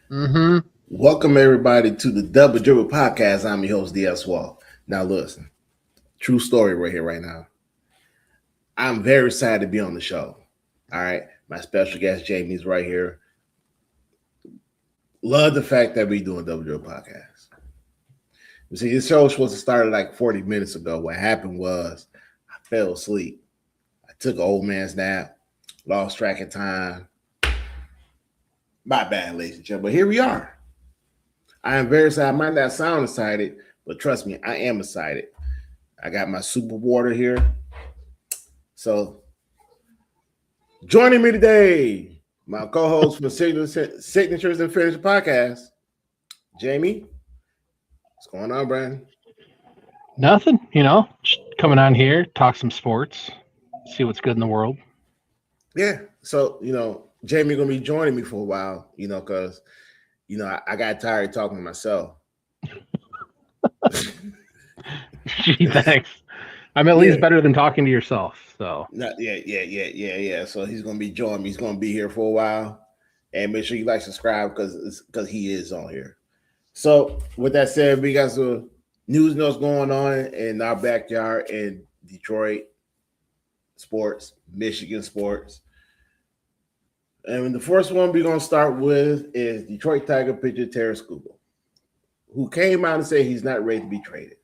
Mm-hmm. Welcome everybody to the Dribble podcast. I'm your host DS Wall. Now listen, true story right here, right now. I'm very excited to be on the show. All right, my special guest Jamie's right here. Love the fact that we doing Dribble podcast. You see, this show was supposed to start like 40 minutes ago. What happened was I fell asleep. I took an old man's nap, lost track of time. My bad, ladies and gentlemen. But here we are. I am very excited. I might not sound excited, but trust me, I am excited. I got my super water here. So joining me today, my co-host for Signatures and Finish podcast, Jamie. What's going on, Brandon? Nothing, just coming on here, talk some sports, see what's good in the world. Yeah. So, Jamie gonna be joining me for a while, because I got tired of talking to myself. Gee, thanks. I'm at Yeah. least better than talking to yourself. So Yeah. So he's gonna be joining me. He's gonna be here for a while. And make sure you like subscribe because he is on here. So with that said, we got some news notes going on in our backyard in Detroit sports, Michigan sports. And the first one we're gonna start with is Detroit Tiger pitcher Tarik Skubal, who came out and said he's not ready to be traded.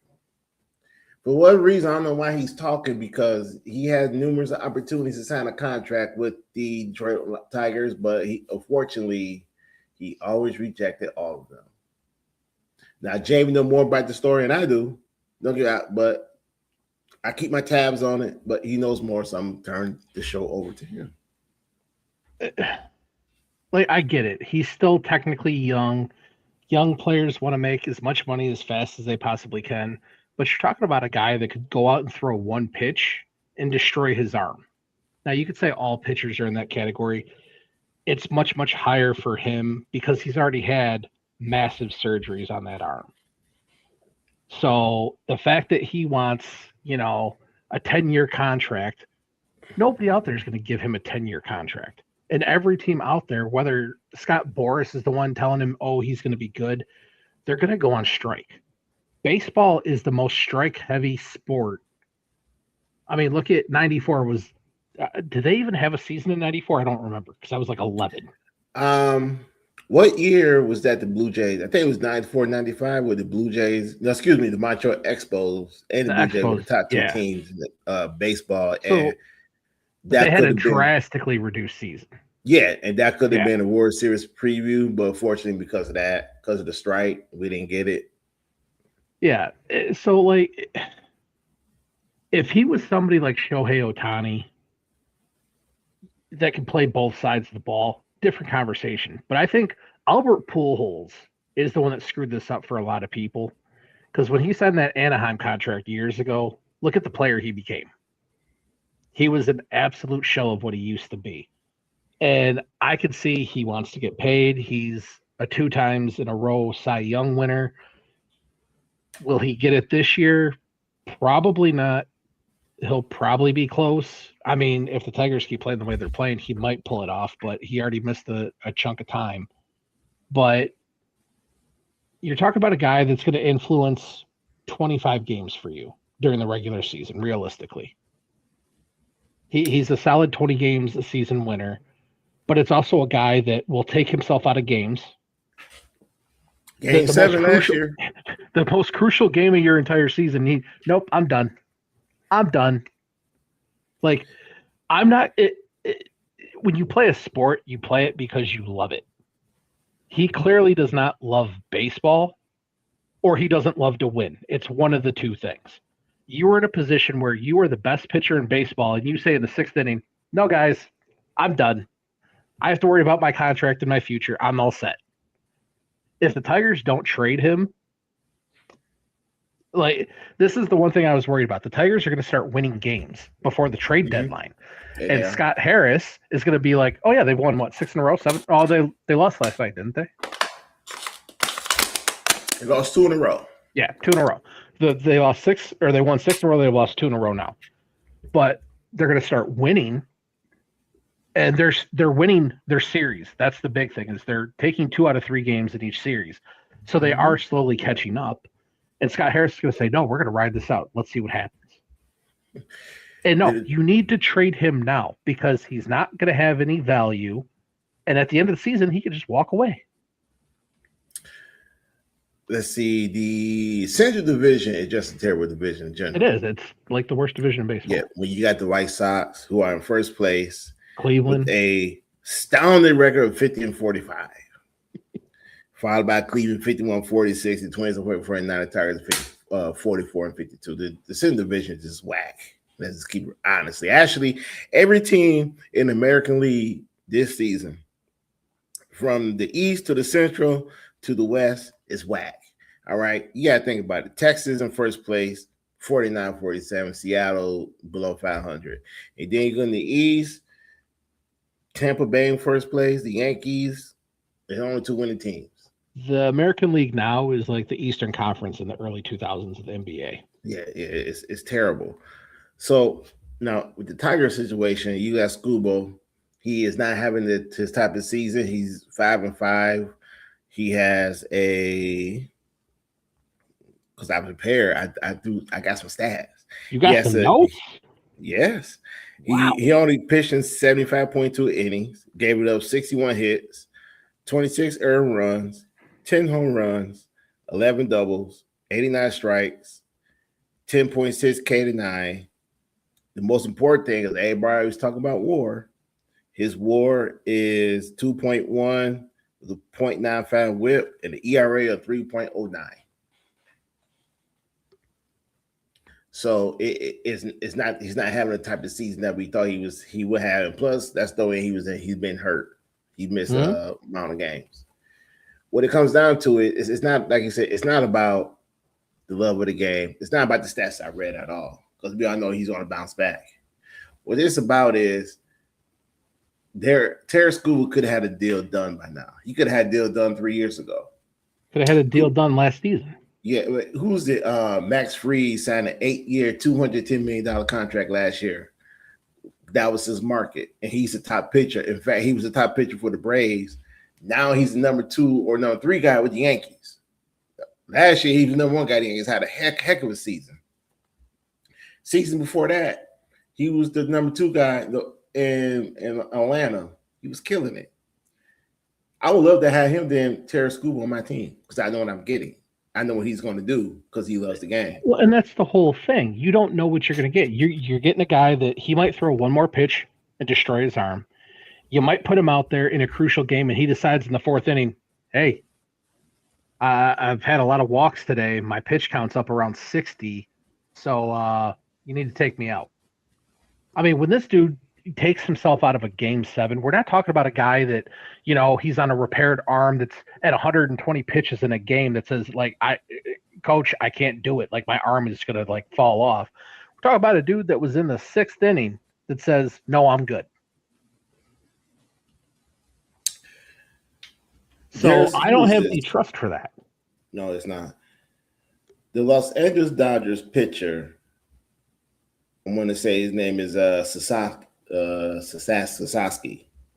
For what reason, I don't know why he's talking, because he has numerous opportunities to sign a contract with the Detroit Tigers, but unfortunately, he always rejected all of them. Now, Jamie know more about the story than I do. Don't get out, but I keep my tabs on it, but he knows more, so I'm turning the show over to him. I get it. He's still technically young. Young players want to make as much money as fast as they possibly can. But you're talking about a guy that could go out and throw one pitch and destroy his arm. Now, you could say all pitchers are in that category. It's much, much higher for him because he's already had massive surgeries on that arm. So the fact that he wants, a 10-year contract, nobody out there is going to give him a 10-year contract. And every team out there, whether Scott Boras is the one telling him, oh, he's going to be good, they're going to go on strike. Baseball is the most strike heavy sport. I mean, look at 94 was did they even have a season in 94? I don't remember because I was like 11. What year was that the Blue Jays? I think it was 94, 95 with the Blue Jays. No, excuse me, the Montreal Expos and the Blue Jays were the top two teams in baseball. So and they had a drastically reduced season. Yeah, and that could have been a World Series preview, but unfortunately, because of the strike, we didn't get it. Yeah. So, if he was somebody like Shohei Ohtani that can play both sides of the ball, different conversation. But I think Albert Pujols is the one that screwed this up for a lot of people. Because when he signed that Anaheim contract years ago, look at the player he became. He was an absolute shell of what he used to be. And I could see he wants to get paid. He's a 2 times in a row Cy Young winner. Will he get it this year? Probably not. He'll probably be close. I mean, if the Tigers keep playing the way they're playing, he might pull it off, but he already missed a chunk of time. But you're talking about a guy that's going to influence 25 games for you during the regular season, realistically. He's a solid 20 games a season winner, but it's also a guy that will take himself out of games. Game 7 last year. The most crucial game of your entire season. Nope, I'm done. I'm done. I'm not. When you play a sport, you play it because you love it. He clearly does not love baseball, or he doesn't love to win. It's one of the two things. You are in a position where you are the best pitcher in baseball, and you say in the 6th inning, no, guys, I'm done. I have to worry about my contract and my future. I'm all set. If the Tigers don't trade him, this is the one thing I was worried about. The Tigers are going to start winning games before the trade deadline. Yeah. And Scott Harris is going to be like, oh, yeah, they've won, 6 in a row? 7? Oh, they lost last night, didn't they? They lost 2 in a row. Yeah, 2 in a row. They lost 6, or they won 6 in a row. They've lost 2 in a row now. But they're going to start winning. And they're winning their series. That's the big thing, is they're taking 2 out of 3 games in each series. So they are slowly catching up. And Scott Harris is going to say, no, we're going to ride this out. Let's see what happens. And no, you need to trade him now because he's not going to have any value. And at the end of the season, he could just walk away. Let's see. The Central Division is just a terrible division in general. It is. It's like the worst division in baseball. Yeah, when you got the White Sox, who are in first place, Cleveland, with a astounding record of 50-45, followed by Cleveland 51-46, the Twins 49, the Tigers 44-52. The Central Division is just whack. Let's just keep it honestly. Actually, every team in the American League this season, from the East to the Central to the West, is whack. All right. You got to think about it. Texas in first place, 49-47. Seattle below 500. And then you go in the East, Tampa Bay in first place. The Yankees, they're only 2 winning teams. The American League now is like the Eastern Conference in the early 2000s of the NBA. Yeah, it's terrible. So now with the Tiger situation, you got Skubal. He is not having his type of season. He's 5-5. He has because I prepared. I got some stats. You got some notes? Yes. Wow. He only pitched in 75.2 innings, gave it up 61 hits, 26 earned runs, 10 home runs, 11 doubles, 89 strikes, 10.6 K to 9. The most important thing is everybody was talking about WAR. His WAR is 2.1 with a 0.95 whip and an ERA of 3.09. So it's not, he's not having the type of season that we thought he would have. And plus, that's the way he's been hurt. He missed a amount of games. What it comes down to it's not, like you said, it's not about the love of the game. It's not about the stats I read at all, because we all know he's going to bounce back. What it's about is Tarik Skubal could have had a deal done by now. He could have had a deal done 3 years ago. Could have had a deal done last season. Yeah, who's the Max Fried signed an 8-year, $210 million contract last year. That was his market, and he's the top pitcher. In fact, he was the top pitcher for the Braves. Now he's the number 2 or number 3 guy with the Yankees. Last year, he was the number 1 guy. The Yankees had a heck of a season. Season before that, he was the number 2 guy in Atlanta. He was killing it. I would love to have him then Tarik Skubal on my team, because I know what I'm getting. I know what he's going to do because he loves the game. Well, and that's the whole thing. You don't know what you're going to get. You're getting a guy that he might throw one more pitch and destroy his arm. You might put him out there in a crucial game, and he decides in the 4th inning, hey, I've had a lot of walks today. My pitch count's up around 60, so you need to take me out. I mean, when this dude takes himself out of a game 7, we're not talking about a guy that, he's on a repaired arm that's at 120 pitches in a game that says, like, coach, I can't do it. Like, my arm is going to, like, fall off. We're talking about a dude that was in the 6th inning that says, no, I'm good. So I don't have any trust for that. No, it's not. The Los Angeles Dodgers pitcher, I'm going to say his name is Sasaki.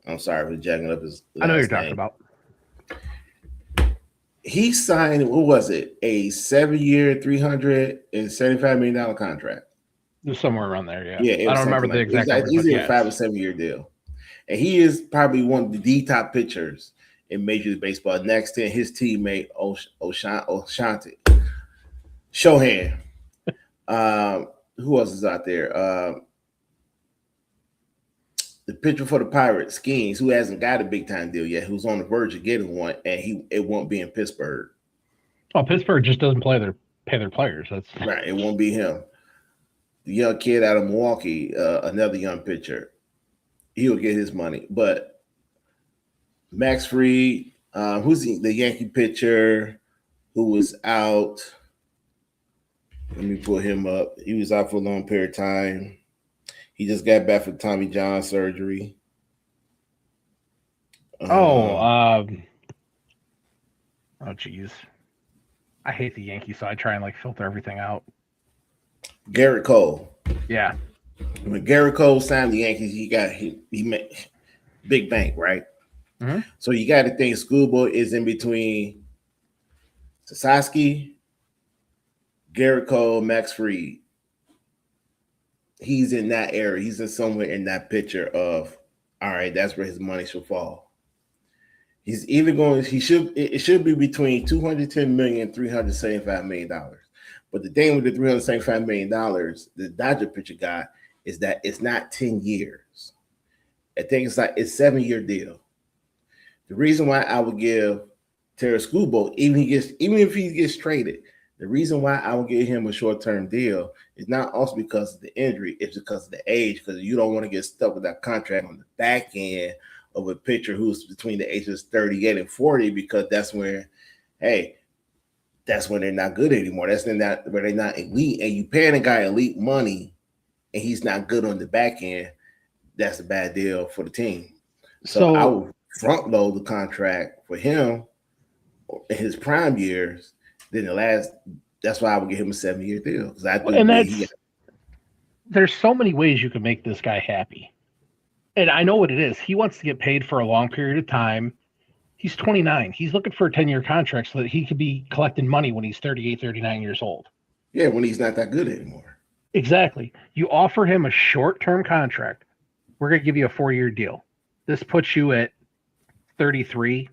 I'm sorry for jacking up his I know who you're talking about. He signed, what was it? A 7-year, $375 million contract. It was somewhere around there, yeah. Yeah, I don't remember the exact number. He's a 5 or 7 year deal. And he is probably one of the top pitchers in Major League Baseball, next to his teammate Shohan. Who else is out there? The pitcher for the Pirates, Skeens, who hasn't got a big time deal yet, who's on the verge of getting one, and it won't be in Pittsburgh. Oh, Pittsburgh just doesn't pay their players. That's right. It won't be him. The young kid out of Milwaukee, another young pitcher, he'll get his money. But Max Fried, who's the Yankee pitcher who was out? Let me pull him up. He was out for a long period of time. He just got back from Tommy John surgery. Geez. I hate the Yankees, so I try and filter everything out. Garrett Cole. Yeah. When Garrett Cole signed the Yankees, big bank, right? Mm-hmm. So you got to think Skubal is in between Sasaki, Garrett Cole, Max Fried. He's in that area. He's in somewhere in that picture of, all right, that's where his money should fall. He's either going, it should be between $210 million and $375 million. But the thing with the $375 million, the Dodger pitcher got is that it's not 10 years. I think it's 7-year deal. The reason why I would give Tarik Skubal, even if he gets traded, the reason why I would give him a short-term deal is not also because of the injury, it's because of the age, because you don't want to get stuck with that contract on the back end of a pitcher who's between the ages 38 and 40, because that's when they're not good anymore. That's where they're not elite. And you paying a guy elite money and he's not good on the back end, that's a bad deal for the team. So I would front load the contract for him in his prime years. That's why I would give him a 7-year deal. Because I think there's so many ways you can make this guy happy. And I know what it is. He wants to get paid for a long period of time. He's 29. He's looking for a 10-year contract so that he could be collecting money when he's 38, 39 years old. Yeah, when he's not that good anymore. Exactly. You offer him a short-term contract. We're going to give you a 4-year deal. This puts you at 33,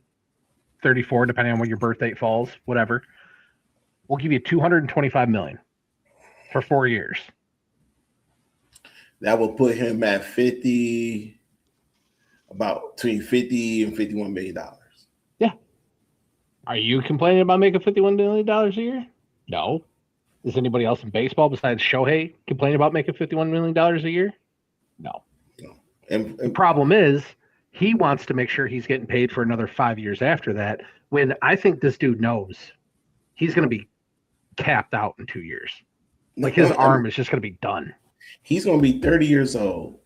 34, depending on when your birth date falls, whatever. We'll give you $225 million for 4 years. That will put him at between $50 and $51 million. Yeah. Are you complaining about making $51 million a year? No. Is anybody else in baseball besides Shohei complaining about making $51 million a year? No. And the problem is he wants to make sure he's getting paid for another 5 years after that, when I think this dude knows he's going to be capped out in 2 years. Like his arm is just going to be done. He's going to be 30 years old.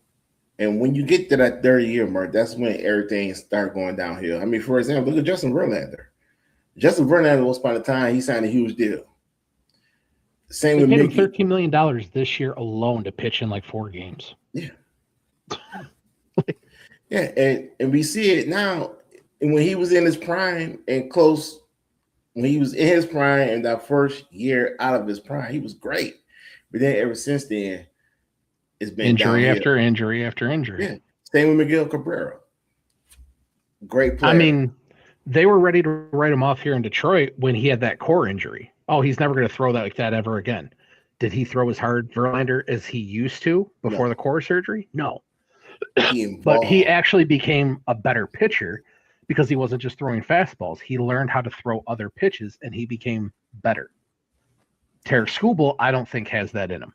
And when you get to that 30-year mark, that's when everything starts going downhill. I mean, for example, look at Justin Verlander. Justin Verlander, once upon a time, he signed a huge deal. Same with Mickey. Paid him $13 million this year alone to pitch in like 4 games. Yeah. Yeah, and we see it now. And when he was in his prime and close, when he was in his prime and that first year out of his prime, he was great. But then ever since then, it's been injury downhill. after injury after injury. Yeah. Same with Miguel Cabrera. Great player. I mean, they were ready to write him off here in Detroit when he had that core injury. Oh, he's never going to throw that like that ever again. Did he throw as hard, Verlander, as he used to before the core surgery? No. But he actually became a better pitcher because he wasn't just throwing fastballs. He learned how to throw other pitches, and he became better. Tarik Skubal, I don't think, has that in him.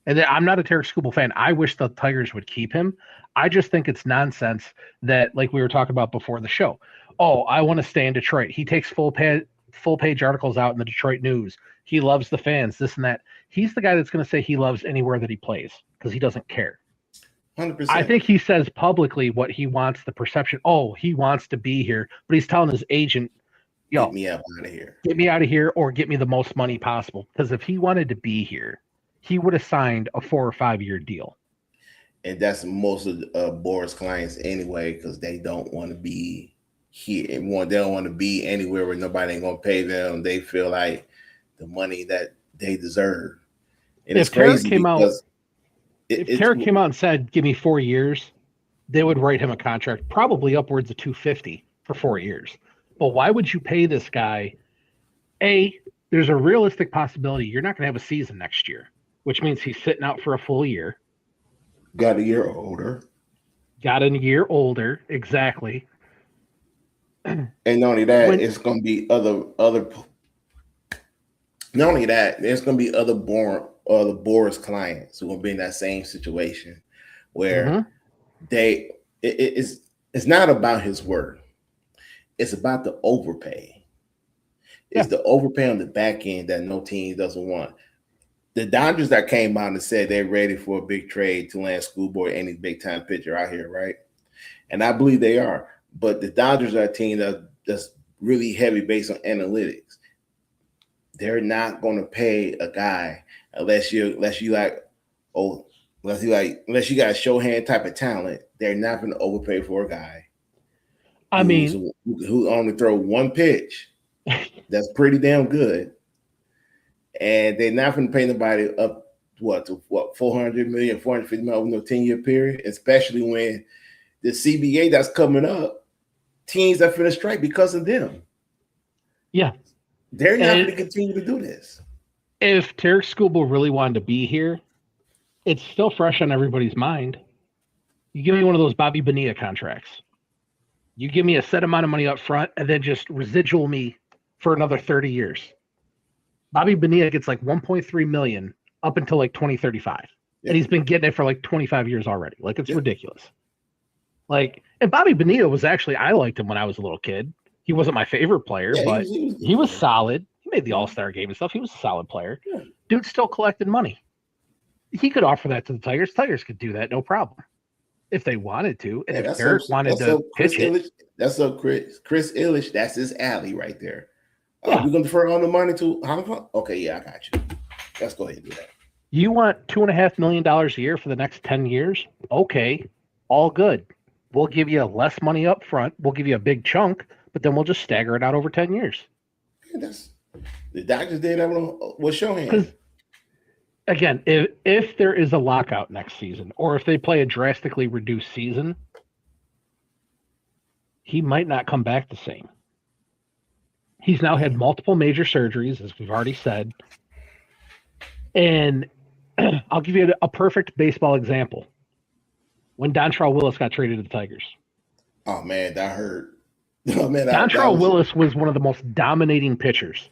And I'm not a Tarik Skubal fan. I wish the Tigers would keep him. I just think it's nonsense that, like we were talking about before the show, oh, I want to stay in Detroit. He takes full page articles out in the Detroit News. He loves the fans, this and that. He's the guy that's going to say he loves anywhere that he plays because he doesn't care. 100%. I think he says publicly what he wants, the perception. Oh, he wants to be here, but he's telling his agent, yo, get me out of here. Get me out of here or get me the most money possible. Because if he wanted to be here, he would have signed a 4 or 5 year deal. And that's most of Boris' clients anyway, because they don't want to be here. They don't want to be anywhere where nobody ain't going to pay them. They feel like the money that they deserve. And if Tarik came out, if Tarik came out and said, give me 4 years, they would write him a contract probably upwards of $250 for 4 years. But why would you pay this guy? There's a realistic possibility you're not going to have a season next year, which means he's sitting out for a full year. Got a year older, exactly. And not only that, it's going to be other. Not only that, there's going to be other Boris clients who will be in that same situation where it's not about his work. It's about the overpay. It's the overpay on the back end that no team doesn't want. The Dodgers that came out and said they're ready for a big trade to land Skubal or any big time pitcher out here, right? And I believe they are. But the Dodgers are a team that's really heavy based on analytics. They're not going to pay a guy unless you like, oh, unless you got a show hand type of talent, they're not going to overpay for a guy I mean, who only throw one pitch. That's pretty damn good, and they're not going to pay nobody up to 400 million, 450 million over a 10-year period, especially when the CBA that's coming up, teams that finish strike because of them. Yeah, they're not going to continue to do this. If Tarik Skubal really wanted to be here, it's still fresh on everybody's mind. You give me one of those Bobby Bonilla contracts. You give me a set amount of money up front and then just residual me for another 30 years. Bobby Bonilla gets like 1.3 million up until like 2035. Yeah. And he's been getting it for like 25 years already. Like, it's ridiculous. Like, and Bobby Bonilla was actually, I liked him when I was a little kid. He wasn't my favorite player, but he was solid. He made the All-Star game and stuff. He was a solid player. Yeah. Dude still collected money. He could offer that to the Tigers. Tigers could do that, no problem, if they wanted to. And if Tarik wanted to pitch it. That's up Chris Illich. That's his alley right there. Yeah. We're going to defer on the money to Hong Kong? Okay, yeah, I got you. Let's go ahead and do that. You want $2.5 million a year for the next 10 years? Okay, all good. We'll give you less money up front. We'll give you a big chunk, but then we'll just stagger it out over 10 years. Yeah, the Dodgers did that with Shohei. Again, if there is a lockout next season, or if they play a drastically reduced season, he might not come back the same. He's now had multiple major surgeries, as we've already said. And I'll give you a perfect baseball example. When Dontrelle Willis got traded to the Tigers. Oh, man, that hurt. Oh, man, Dontrelle Willis was one of the most dominating pitchers.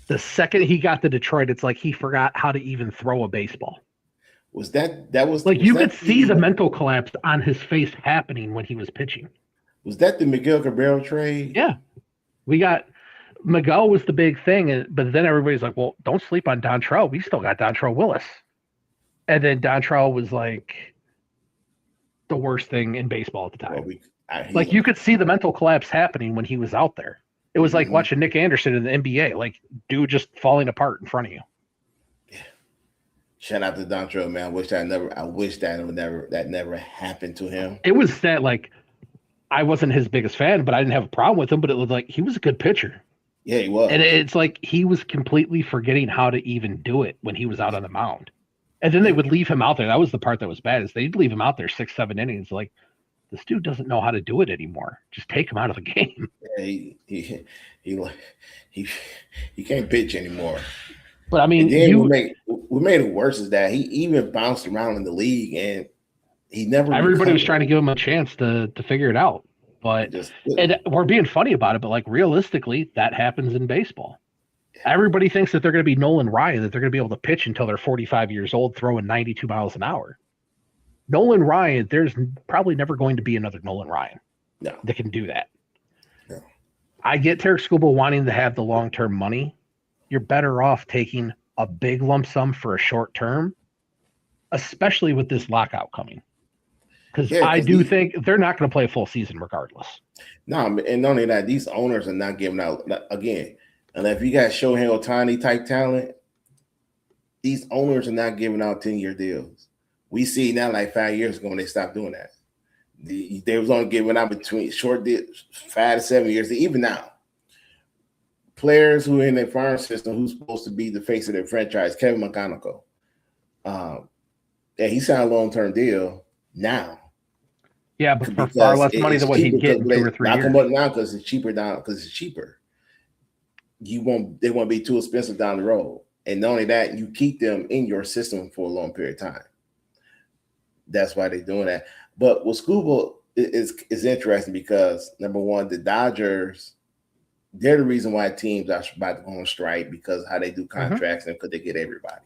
The second he got to Detroit, it's like he forgot how to even throw a baseball. Was you could see the mental collapse on his face happening when he was pitching. Was that the Miguel Cabrera trade? Yeah. Miguel was the big thing, but then everybody's like, well, don't sleep on Dontrelle. We still got Dontrelle Willis. And then Dontrelle was like the worst thing in baseball at the time. Well, you could see the mental collapse happening when he was out there. It was like watching Nick Anderson in the NBA, like dude just falling apart in front of you. Yeah. Shout out to Dontrelle, man. I wish that never happened to him. It was that like I wasn't his biggest fan, but I didn't have a problem with him. But it was like he was a good pitcher. Yeah, he was. And it's like he was completely forgetting how to even do it when he was out on the mound. And then they would leave him out there. That was the part that was bad, is they'd leave him out there 6-7 innings. Like, this dude doesn't know how to do it anymore. Just take him out of the game. Yeah, he can't pitch anymore. But I mean, what made it worse is that he even bounced around in the league and he never. Everybody was trying to give him a chance to figure it out. But and we're being funny about it, but like realistically, that happens in baseball. Everybody thinks that they're going to be Nolan Ryan, that they're going to be able to pitch until they're 45 years old, throwing 92 miles an hour. Nolan Ryan, there's probably never going to be another Nolan Ryan that can do that. No. I get Tarik Skubal wanting to have the long-term money. You're better off taking a big lump sum for a short term, especially with this lockout coming. Because I do think they're not going to play a full season regardless. No, and not only that, these owners are not giving out, again, and if you got Shohei Ohtani type talent, these owners are not giving out 10-year deals. We see now like 5 years ago when they stopped doing that. They was only giving out between short deals, 5 to 7 years. Even now, players who are in their farm system who's supposed to be the face of their franchise, Kevin McConaughey, he signed a long-term deal now. Yeah, but for far less money than what he'd get in 2 or 3 years. Knock him up now because it's cheaper because it's cheaper. They won't be too expensive down the road. And not only that, you keep them in your system for a long period of time. That's why they're doing that. But with Skubal is interesting because, number one, the Dodgers, they're the reason why teams are about to go on strike because how they do contracts and because they get everybody.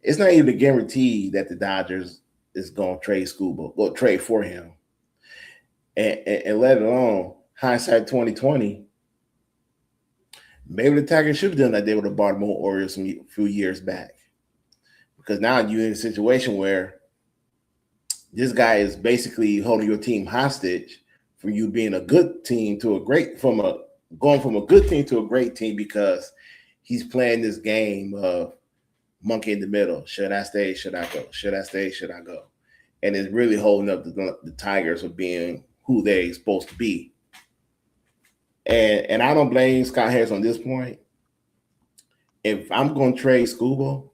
It's not even a guarantee that the Dodgers is going to trade Skubal, or trade for him. And let alone hindsight 2020, maybe the Tigers should have done that. They would have bought more Orioles a few years back. Because now you're in a situation where this guy is basically holding your team hostage from you being a good team to going from a good team to a great team because he's playing this game of monkey in the middle. Should I stay? Should I go? Should I stay? Should I go? And it's really holding up the Tigers for being who they're supposed to be. And I don't blame Scott Harris on this point. If I'm going to trade Skubal,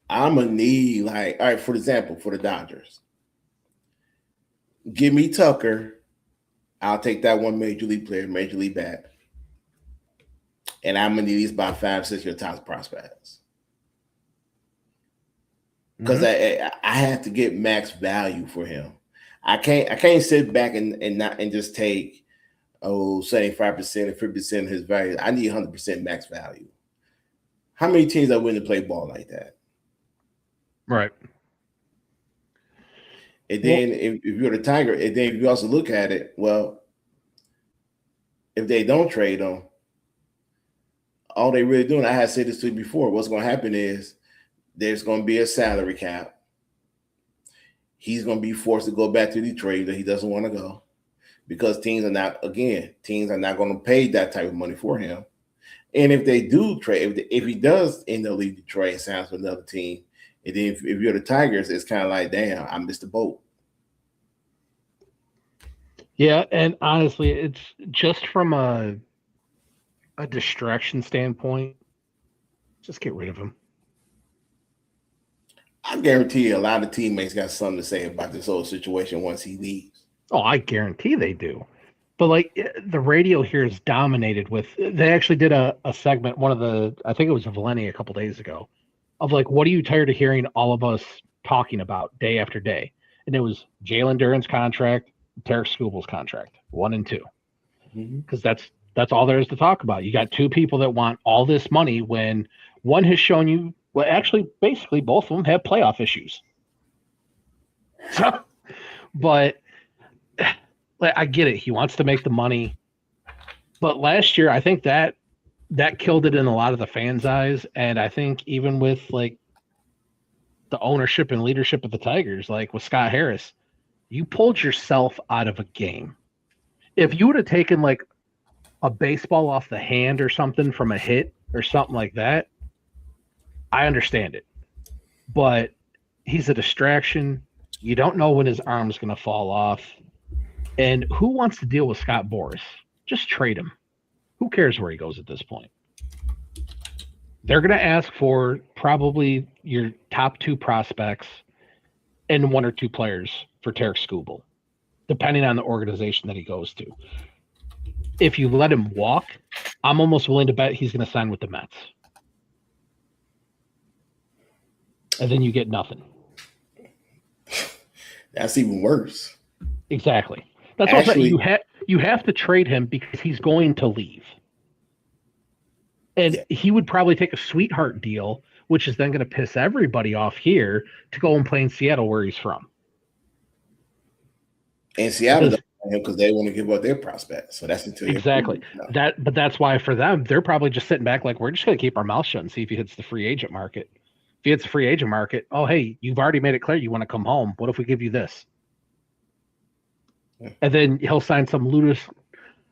I'm going to need, like, all right, for example, for the Dodgers, give me Tucker. I'll take that one major league player, major league bat. And I'm going to need these about 5-6 year top prospects. Because I have to get max value for him. I can't sit back and just take 75% and 50% of his value. I need 100% max value. How many teams are willing to play ball like that? Right. And then if you're the Tiger, and then if you also look at it, well, if they don't trade them, all they really doing, I had said this to you before, what's going to happen is there's going to be a salary cap. He's going to be forced to go back to Detroit that he doesn't want to go because teams are not going to pay that type of money for him. And if they do trade, if he does end up leaving Detroit and signs with another team, and then if you're the Tigers, it's kind of like, damn, I missed the boat. Yeah, and honestly, it's just from a distraction standpoint, just get rid of him. I guarantee you a lot of teammates got something to say about this whole situation once he leaves. Oh, I guarantee they do. But like the radio here is dominated with, they actually did a segment, I think it was Valenti a couple days ago, of like, what are you tired of hearing all of us talking about day after day? And it was Jalen Duren's contract, Tarik Skubal's contract, 1 and 2. Because that's all there is to talk about. You got two people that want all this money when one has shown you, well, actually, basically, both of them have playoff issues. So, but I get it. He wants to make the money. But last year, I think that killed it in a lot of the fans' eyes. And I think even with like the ownership and leadership of the Tigers, like with Scott Harris, you pulled yourself out of a game. If you would have taken like a baseball off the hand or something from a hit or something like that, I understand it. But he's a distraction. You don't know when his arm's going to fall off. And who wants to deal with Scott Boras? Just trade him. Who cares where he goes at this point? They're going to ask for probably your top 2 prospects and 1 or 2 players for Tarik Skubal, depending on the organization that he goes to. If you let him walk, I'm almost willing to bet he's going to sign with the Mets. And then you get nothing. That's even worse. Exactly. That's actually, you have to trade him because he's going to leave. And he would probably take a sweetheart deal, which is then going to piss everybody off here to go and play in Seattle where he's from. And Seattle doesn't want him because they want to give up their prospects. So that's until exactly but that's why for them, they're probably just sitting back like, we're just going to keep our mouth shut and see if he hits the free agent market. If he hits the free agent market, oh, hey, you've already made it clear you want to come home. What if we give you this? And then he'll sign some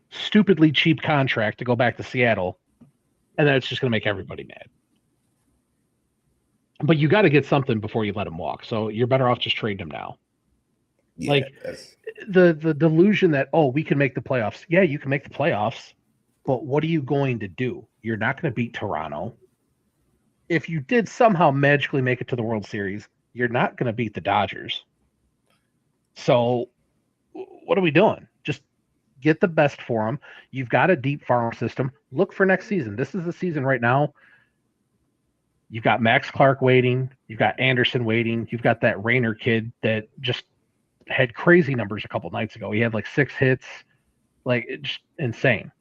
stupidly cheap contract to go back to Seattle, and then it's just going to make everybody mad. But you got to get something before you let him walk. So you're better off just trading him now. Yeah, like the delusion that, oh, we can make the playoffs. Yeah, you can make the playoffs, but what are you going to do? You're not going to beat Toronto. If you did somehow magically make it to the World Series, you're not going to beat the Dodgers. So what are we doing? Just get the best for them. You've got a deep farm system. Look for next season. This is the season right now. You've got Max Clark waiting. You've got Anderson waiting. You've got that Rayner kid that just had crazy numbers a couple nights ago. He had like 6 hits, like it's just insane.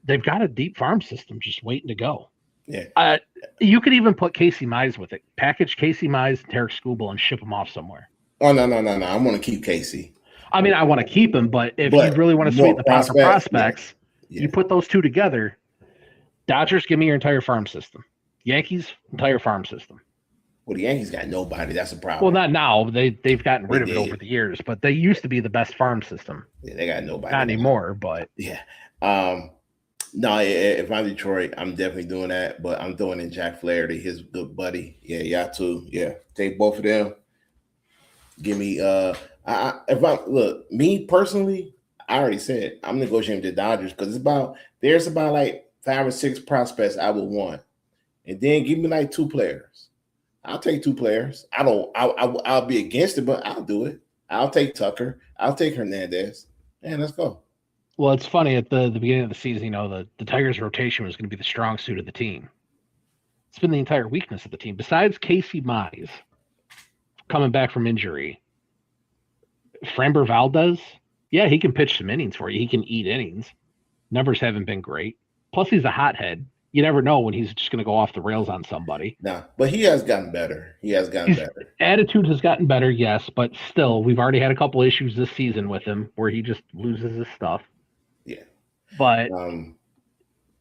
They've got a deep farm system just waiting to go. Yeah. You could even put Casey Mize with it. Package Casey Mize, Tarik Skubal, and ship them off somewhere. Oh, no. I want to keep Casey. I mean, I want to keep him, but if you really want to sweeten the pot for prospects, you put those two together. Dodgers, give me your entire farm system. Yankees, entire farm system. Well, the Yankees got nobody. That's a problem. Well, not now. They've gotten rid of it over the years, but they used to be the best farm system. Yeah, they got nobody. Not anymore, but yeah. No, if I'm Detroit, I'm definitely doing that. But I'm throwing in Jack Flaherty, his good buddy. Yeah, y'all too. Yeah, take both of them. Give me if I look me personally, I already said I'm negotiating with the Dodgers because there's about like 5 or 6 prospects I would want, and then give me like 2 players. I'll take 2 players. I don't. I'll be against it, but I'll do it. I'll take Tucker. I'll take Hernandez, and let's go. Well, it's funny at the beginning of the season, the Tigers' rotation was going to be the strong suit of the team. It's been the entire weakness of the team. Besides Casey Mize coming back from injury, Framber Valdez, yeah, he can pitch some innings for you. He can eat innings. Numbers haven't been great. Plus, he's a hothead. You never know when he's just going to go off the rails on somebody. Nah, but he has gotten better. Better. Attitude has gotten better, yes, but still, we've already had a couple issues this season with him where he just loses his stuff. Yeah. But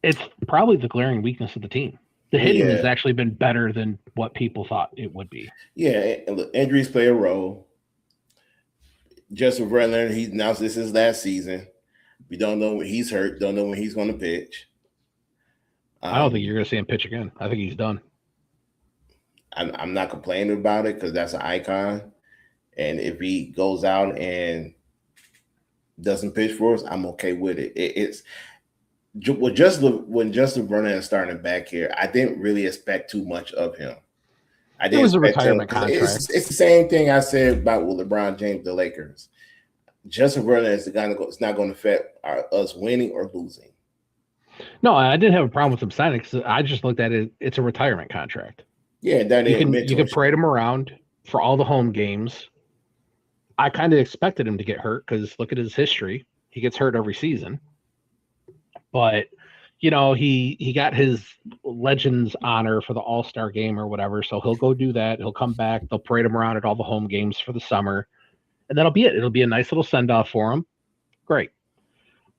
it's probably the glaring weakness of the team. The hitting has actually been better than what people thought it would be. Yeah, and look, injuries play a role. Justin Verlander, he announced this is last season. We don't know when he's hurt. Don't know when he's going to pitch. I don't think you're going to see him pitch again. I think he's done. I'm not complaining about it because that's an icon. And if he goes out and doesn't pitch for us, I'm okay with it. It's when Justin Verlander is starting back here, I didn't really expect too much of him. It was a retirement contract. It's the same thing I said about with LeBron James, the Lakers. Justin Verlander is the guy it's not going to affect us winning or losing. No, I didn't have a problem with him signing because I just looked at it. It's a retirement contract. Yeah, you can parade him around for all the home games. I kind of expected him to get hurt because look at his history. He gets hurt every season. But, he got his Legends honor for the All-Star game or whatever, so he'll go do that. He'll come back. They'll parade him around at all the home games for the summer, and that'll be it. It'll be a nice little send-off for him. Great.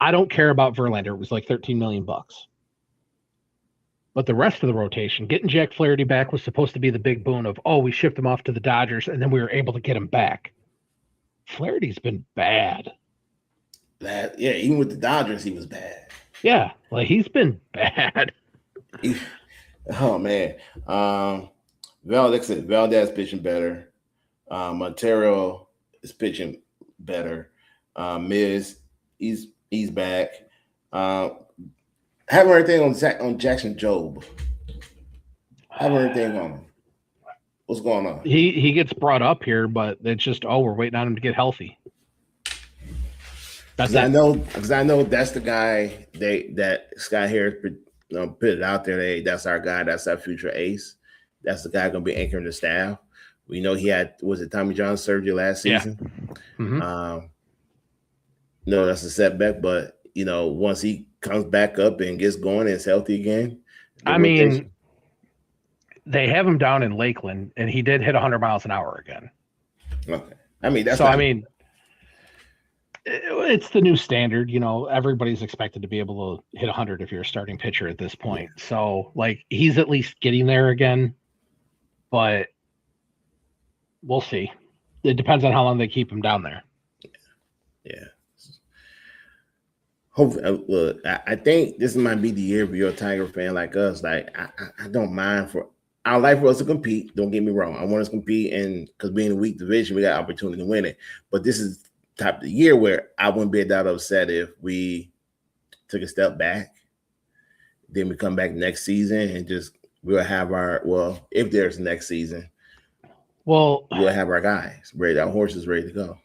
I don't care about Verlander. It was like $13 million. But the rest of the rotation, getting Jack Flaherty back was supposed to be the big boon of, we shipped him off to the Dodgers, and then we were able to get him back. Flaherty's been bad. Yeah, even with the Dodgers, he was bad. Yeah, like he's been bad. Oh man, Valdez pitching better. Montero is pitching better. Miz, he's back. Haven't heard anything on Jackson Jobe. Haven't heard anything on him. What's going on? He gets brought up here, but it's just we're waiting on him to get healthy. I know that's the guy that Scott Harris put it out there. That's our guy. That's our future ace. That's the guy going to be anchoring the staff. We know he had Tommy John surgery last season. Yeah. Mm-hmm. No, that's a setback, but once he comes back up and gets going and is healthy again. They have him down in Lakeland, and he did hit 100 miles an hour again. Okay. It's the new standard. Everybody's expected to be able to hit 100 if you're a starting pitcher at this point. Yeah. So, he's at least getting there again, but we'll see. It depends on how long they keep him down there. Yeah. Hopefully, look, I think this might be the year for your Tiger fan like us. I don't mind I would like for us to compete. Don't get me wrong. I want us to compete, and because being a weak division, we got opportunity to win it. But this is type of the year where I wouldn't be that upset if we took a step back, then we come back next season and we'll have if there's next season, we'll have our guys ready, our horses ready to go.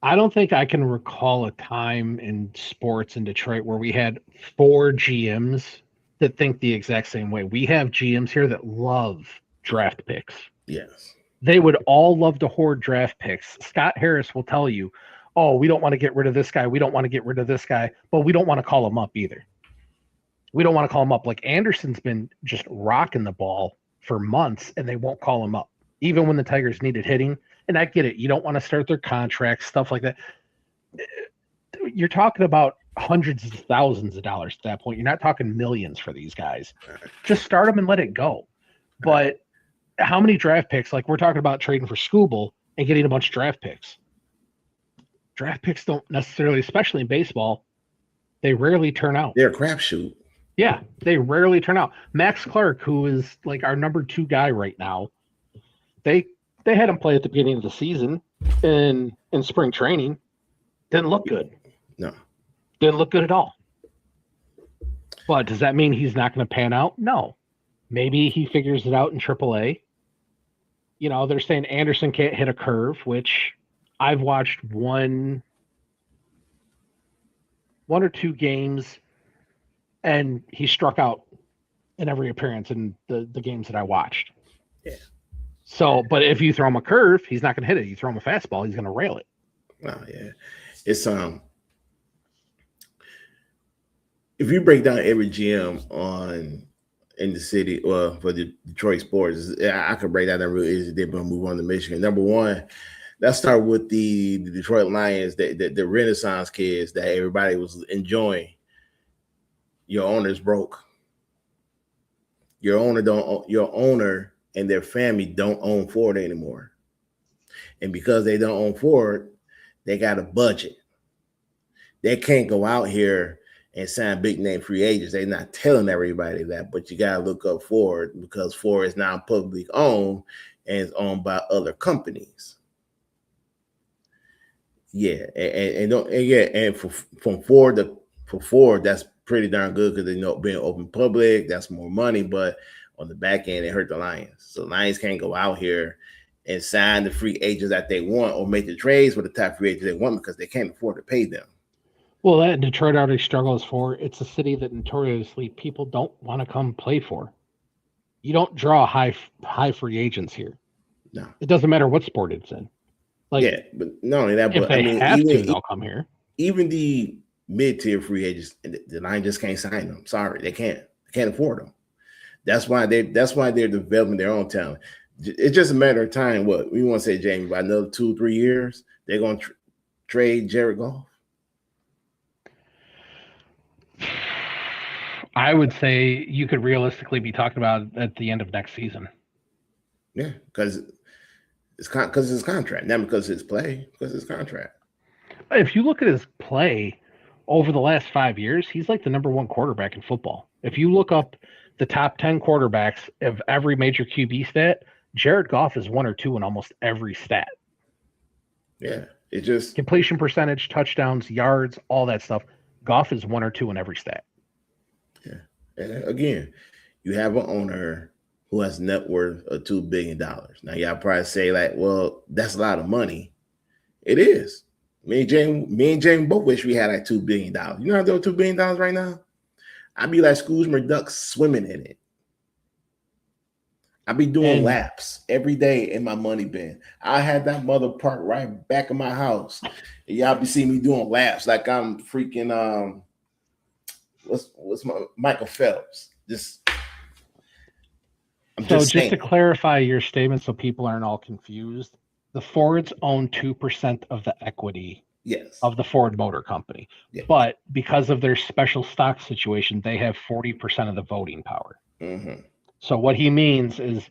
I don't think I can recall a time in sports in Detroit where we had 4 GMs that think the exact same way. We have GMs here that love draft picks. Yes. They would all love to hoard draft picks. Scott Harris will tell you, we don't want to get rid of this guy. We don't want to get rid of this guy, but we don't want to call him up either. We don't want to call him up. Like Anderson's been just rocking the ball for months, and they won't call him up, even when the Tigers needed hitting. And I get it. You don't want to start their contracts, stuff like that. You're talking about hundreds of thousands of dollars at that point. You're not talking millions for these guys. Just start them and let it go. But how many draft picks? Like we're talking about trading for Skubal and getting a bunch of draft picks. Draft picks don't necessarily, especially in baseball, they rarely turn out. They're a crapshoot. Yeah, they rarely turn out. Max Clark, who is like our number 2 guy right now, they they had him play at the beginning of the season in spring training. Didn't look good. No. Didn't look good at all. But does that mean he's not going to pan out? No. Maybe he figures it out in AAA. They're saying Anderson can't hit a curve, which I've watched one or two games, and he struck out in every appearance in the games that I watched. Yeah. So, but if you throw him a curve, he's not going to hit it. You throw him a fastball, he's going to rail it. Oh yeah, it's if you break down every GM in the city, for the Detroit sports, I could break that down real easy. They're going to move on to Michigan. Number one, let's start with the Detroit Lions, the Renaissance kids that everybody was enjoying. Your owner's broke. Your owner and their family don't own Ford anymore. And because they don't own Ford, they got a budget. They can't go out here and sign big name free agents. They're not telling everybody that, but you got to look up Ford because Ford is now publicly owned and is owned by other companies. Yeah, and from Ford for Ford, that's pretty darn good because they know being open public, that's more money. But on the back end, it hurt the Lions. So the Lions can't go out here and sign the free agents that they want or make the trades with the top free agents they want because they can't afford to pay them. Well, that Detroit already struggles for. It's a city that notoriously people don't want to come play for. You don't draw high free agents here. No, it doesn't matter what sport it's in. Like, yeah, but not only that, but they'll come here. Even the mid-tier free agents, the Lions just can't sign them. Sorry, they can't. They can't afford them. That's why they're developing their own talent. It's just a matter of time. What we want to say, Jamie, by another 2-3 years, they're going to trade Jared Goff. I would say you could realistically be talking about at the end of next season. Yeah, because it's his contract, not because his play, because his contract. If you look at his play over the last 5 years, he's like the number 1 quarterback in football. If you look up the top 10 quarterbacks of every major QB stat, Jared Goff is 1 or 2 in almost every stat. Yeah, it just completion percentage, touchdowns, yards, all that stuff. Goff is 1 or 2 in every stat. Yeah, and again, you have an owner who has net worth of $2 billion. Now, y'all probably say, like, well, that's a lot of money. It is. Me and James both wish we had like $2 billion. You know how they're $2 billion right now? I'd be like Scrooge McDuck swimming in it. I'd be doing laps every day in my money bin. I had that mother parked right back in my house. And y'all be seeing me doing laps like I'm freaking what's my Michael Phelps. Just to clarify your statement so people aren't all confused, the Fords own 2% of the equity of the Ford Motor Company. Yeah. But because of their special stock situation, they have 40% of the voting power. Mm-hmm. So what he means is,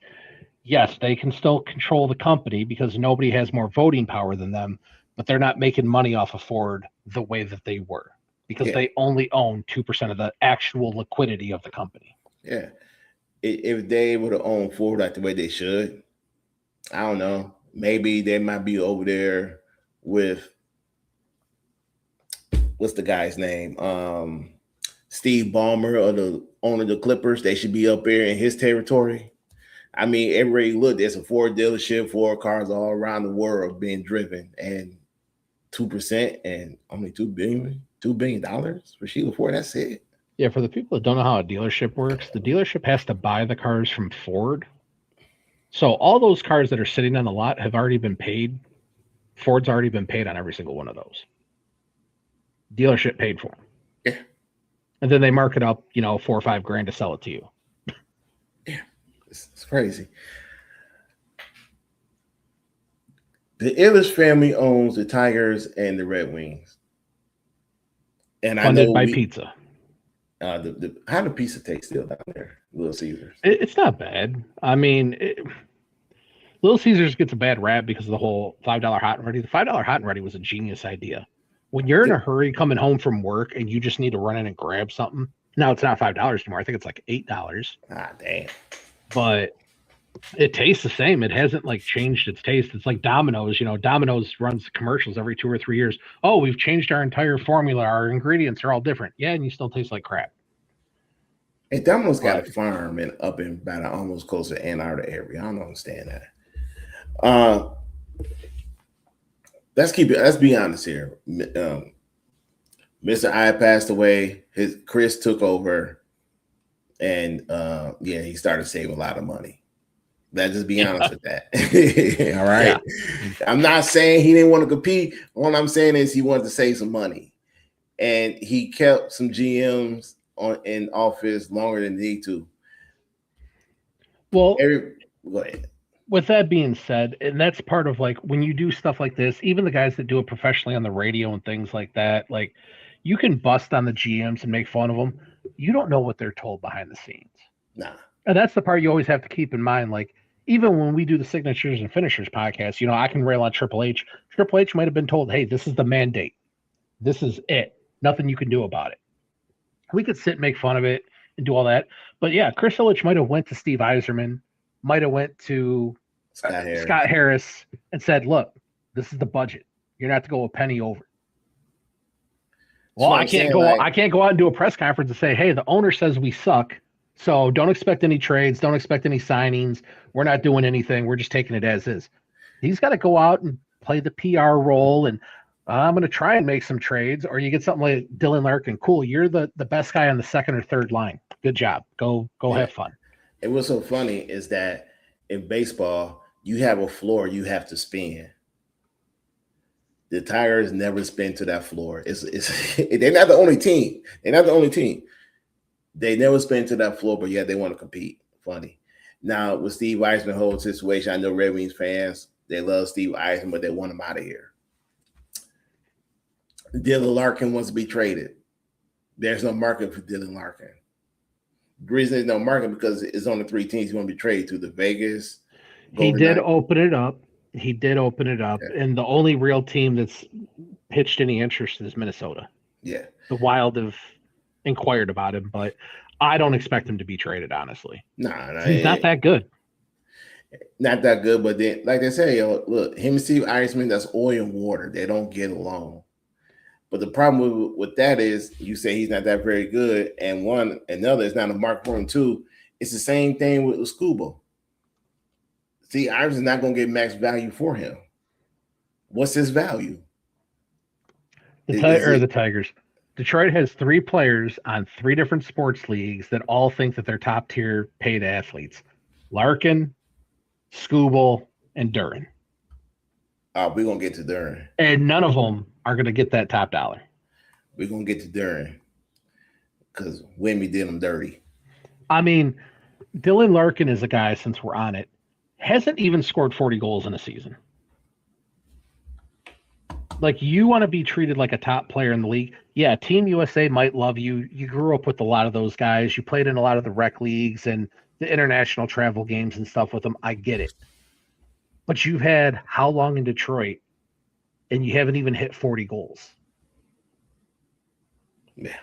yes, they can still control the company because nobody has more voting power than them, but they're not making money off of Ford the way that they were because they only own 2% of the actual liquidity of the company. Yeah. If they would have owned Ford like the way they should, I don't know. Maybe they might be over there with what's the guy's name? Steve Ballmer, or the owner of the Clippers. They should be up there in his territory. I mean, everybody look, there's a Ford dealership, Ford cars all around the world being driven, and 2% and only $2 billion for Sheila Ford. That's it. Yeah, for the people that don't know how a dealership works, the dealership has to buy the cars from Ford. So all those cars that are sitting on the lot have already been paid. Ford's already been paid on every single one of those. Dealership paid for them. Yeah. And then they mark it up, $4 or $5 grand to sell it to you. Yeah. It's crazy. The Illich family owns the Tigers and the Red Wings. And funded by pizza. How the pizza taste still down there, Little Caesars? It's not bad. I mean, Little Caesars gets a bad rap because of the whole $5 hot and ready. The $5 hot and ready was a genius idea. When you're in a hurry coming home from work and you just need to run in and grab something, Now it's not $5 anymore. I think it's like $8. Ah, damn. But it tastes the same. It hasn't like changed its taste. It's like Domino's. Domino's runs commercials every 2 or 3 years. Oh, we've changed our entire formula. Our ingredients are all different. Yeah, and you still taste like crap. Hey, Domino's got a farm up in about almost close to Ann Arbor area. I don't understand that. Let's be honest here. Mr. I passed away. Chris took over, and he started saving a lot of money. Let's just be honest with that. All right. Yeah. I'm not saying he didn't want to compete. All I'm saying is he wanted to save some money, and he kept some GMs in office longer than they need to. Well, go ahead. With that being said, and that's part of like when you do stuff like this, even the guys that do it professionally on the radio and things like that, like you can bust on the GMs and make fun of them. You don't know what they're told behind the scenes. Nah. And that's the part you always have to keep in mind. Like, even when we do the Signatures and Finishers podcast, I can rail on Triple H. Triple H might have been told, hey, this is the mandate. This is it. Nothing you can do about it. We could sit and make fun of it and do all that. But yeah, Chris Ilitch might have went to Steve Yzerman, might have went to Scott Harris and said, look, this is the budget. You're not to go a penny over. Well, I can't go out and do a press conference and say, hey, the owner says we suck. So don't expect any trades. Don't expect any signings. We're not doing anything. We're just taking it as is. He's got to go out and play the PR role. And I'm going to try and make some trades. Or you get something like Dylan Larkin. Cool. You're the best guy on the second or third line. Good job. Go have fun. And what's so funny is that in baseball, you have a floor you have to spin. The Tigers never spin to that floor. They're not the only team. They never spin to that floor, but yeah, they want to compete. Funny. Now, with Steve Yzerman whole situation, I know Red Wings fans, they love Steve Yzerman, but they want him out of here. Dylan Larkin wants to be traded. There's no market for Dylan Larkin. The reason there's no market because it's only 3 teams you want to be traded to: the Vegas. He did open it up. Yeah. And the only real team that's pitched any interest is Minnesota. Yeah. The Wild have inquired about him, but I don't expect him to be traded, honestly. Nah, he's not that good. Not that good, but then, like they say, look, him and Steve Yzerman, that's oil and water. They don't get along. But the problem with that is you say he's not that very good, and another is not a mark for him too. It's the same thing with Skubal. See, Yzerman's not going to get max value for him. What's his value? The Tigers. Detroit has 3 players on 3 different sports leagues that all think that they're top tier paid athletes: Larkin, Skubal, and Duren. We're going to get to Duren. And none of them are going to get that top dollar. We're going to get to Duren because Wemby did them dirty. I mean, Dylan Larkin is a guy, since we're on it, hasn't even scored 40 goals in a season. Like, you want to be treated like a top player in the league. Yeah, Team USA might love you. You grew up with a lot of those guys. You played in a lot of the rec leagues and the international travel games and stuff with them. I get it. But you've had how long in Detroit, and you haven't even hit 40 goals? Yeah.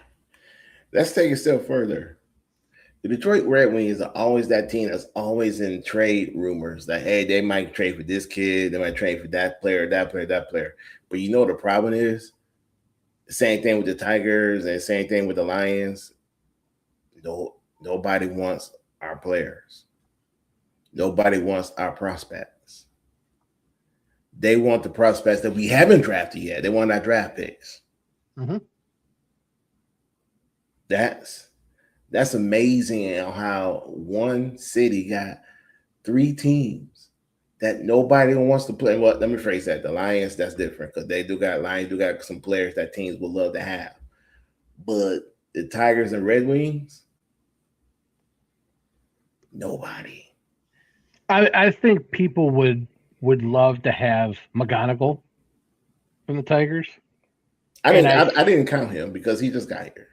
Let's take it a step further. The Detroit Red Wings are always that team that's always in trade rumors that, hey, they might trade for this kid, they might trade for that player, that player, that player. But you know what the problem is? Same thing with the Tigers and same thing with the Lions. Nobody wants our players. Nobody wants our prospects. They want the prospects that we haven't drafted yet. They want our draft picks. Mm-hmm. That's amazing how one city got 3 teams that nobody wants to play. Well, let me phrase that. The Lions, that's different because Lions do got some players that teams would love to have. But the Tigers and Red Wings, nobody. I think people would love to have McGonigal from the Tigers. I didn't count him because he just got here.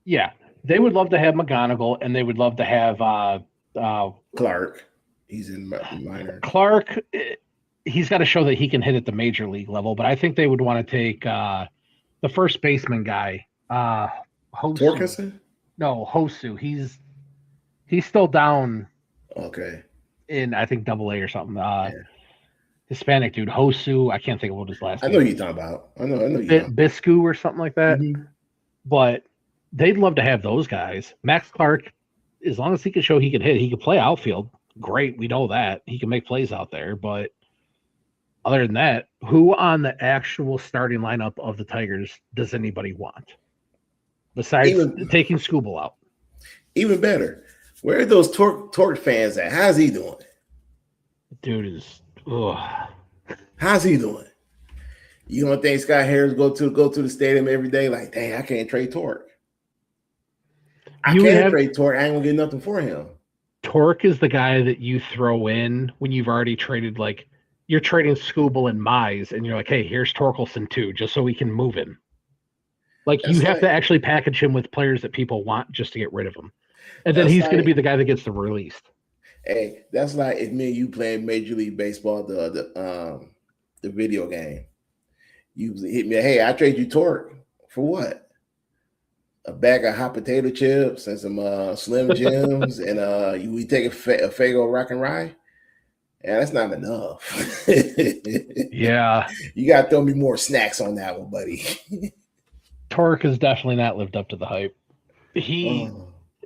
Yeah. They would love to have McGonigal, and they would love to have Clark. He's in minor. Clark, he's got to show that he can hit at the major league level, but I think they would want to take the first baseman guy. Torkelson? No, Hosu. He's still down Okay. in I think Double A or something. Yeah. Hispanic dude, Hosu. I can't think of what his last I know name who you're is. talking about. I know you're talking Biscu or something like about. that. But they'd love to have those guys. Max Clark, as long as he can show he can hit, he can play outfield. Great, we know that he can make plays out there. But other than that, who on the actual starting lineup of the Tigers does anybody want besides Even taking Skubal out? even better. Where are those Torque fans at? How's he doing? Dude is. Ugh. How's he doing? You don't think Scott Harris go to the stadium every day? Like, dang, I can't trade Torque. I You would can't have trade Torque. I ain't gonna get nothing for him. Torque is the guy that you throw in when you've already traded, like you're trading Skubal and Mize, and you're like, hey, here's Torkelson too, just so we can move him. Like you That's have like, to actually package him with players that people want just to get rid of him, and then that's he's going to be like, the guy that gets the released. hey, that's like if me and you playing Major League Baseball, the video game. You hit me, hey, I trade you Torque for what? A bag of hot potato chips and some Slim Jims, and we take a Fago Rock and Rye. Yeah, that's not enough. Yeah, You got to throw me more snacks on that one, buddy. Torque has definitely not lived up to the hype.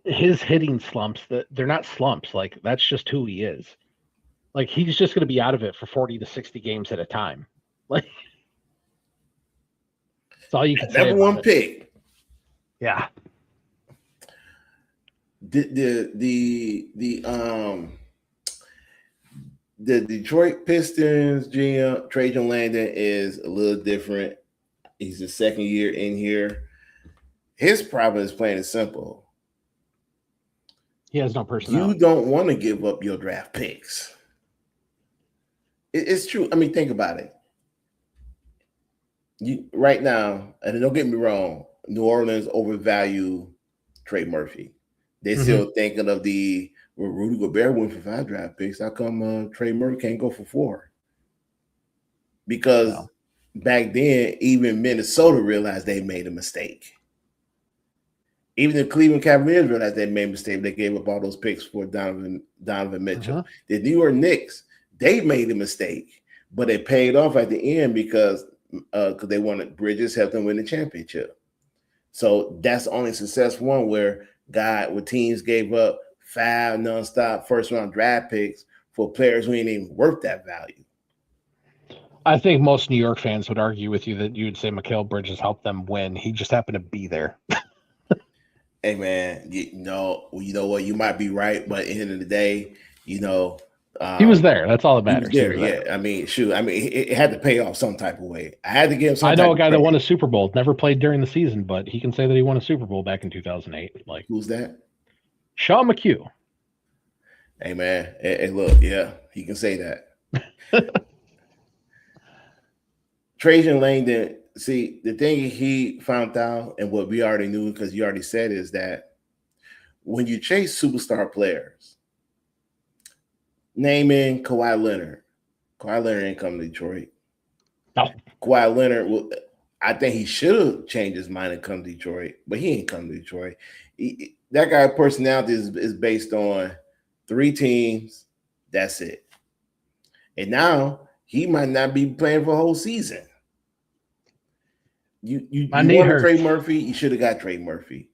His hitting slumps, that they're not slumps. Like that's just who he is. Like he's just going to be out of it for 40 to 60 games at a time. Like that's all you can say. Number one pick. Yeah. The Detroit Pistons GM Trajan Langdon is a little different. He's the second year in here. His problem is plain and simple. He has no personality. You don't want to give up your draft picks. It's true. I mean, think about it. You right now, and don't get me wrong, New Orleans overvalue Trey Murphy. They're still thinking of Rudy Gobert went for 5 draft picks. How come Trey Murphy can't go for 4? Because back then, even Minnesota realized they made a mistake. Even the Cleveland Cavaliers realized they made a mistake. They gave up all those picks for Donovan Mitchell. The New York Knicks, they made a mistake, but it paid off at the end because they wanted Bridges help them win the championship. So that's the only success one where teams gave up 5 nonstop first-round draft picks for players who ain't even worth that value. I think most New York fans would argue with you that you would say Mikal Bridges helped them win. He just happened to be there. Hey, man, you know what? You might be right, but at the end of the day, he was there. That's all that matters. He was there. I mean, it had to pay off some type of way. I had to give him some. I know a guy that won a Super Bowl, never played during the season, but he can say that he won a Super Bowl back in 2008. Like, who's that? Sean McHugh. Hey, man. Hey, look, yeah, he can say that. Trajan Langdon, see, the thing he found out and what we already knew, because you already said, is that when you chase superstar players, naming Kawhi Leonard ain't come to Detroit. No. Kawhi Leonard, I think he should have changed his mind and come to Detroit, but he ain't come to Detroit. That guy's personality is based on 3 teams. That's it. And now he might not be playing for a whole season. You want Trey Murphy? You should have got Trey Murphy.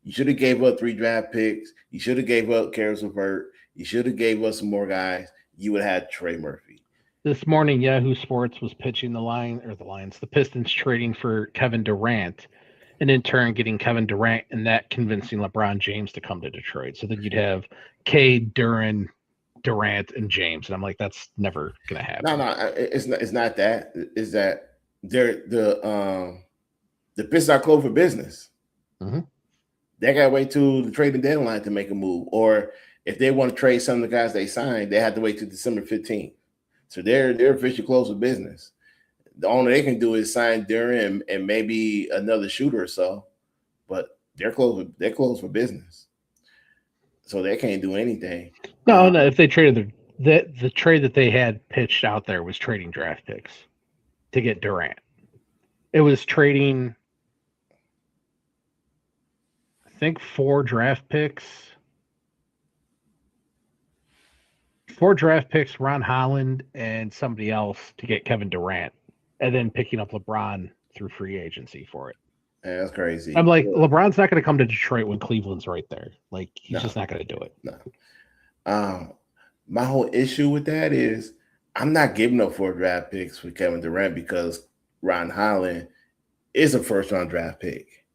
You should have gave up 3 draft picks. You should have gave up Karis LeVert. You should have gave us some more guys. You would have had Trey Murphy. This morning, Yahoo Sports was pitching the Pistons trading for Kevin Durant, and in turn getting Kevin Durant and that convincing LeBron James to come to Detroit. So then you'd have Cade, Duren, Durant, and James. And I'm like, that's never going to happen. No, it's not that. It's that the Pistons are closed for business. Mm-hmm. They got to wait till the trading deadline to make a move. Or if they want to trade some of the guys they signed, they have to wait till December 15th. So they're officially closed for business. The only they can do is sign Duren and maybe another shooter or so, but they're closed for business. So they can't do anything. No. If they traded the trade that they had pitched out there was trading draft picks to get Durant. It was trading. I think 4 draft picks. 4 draft picks, Ron Holland and somebody else to get Kevin Durant, and then picking up LeBron through free agency for it. Man, that's crazy. I'm like, LeBron's not going to come to Detroit when Cleveland's right there. Like, he's just not going to do it. No. My whole issue with that is I'm not giving up 4 draft picks for Kevin Durant because Ron Holland is a first-round draft pick.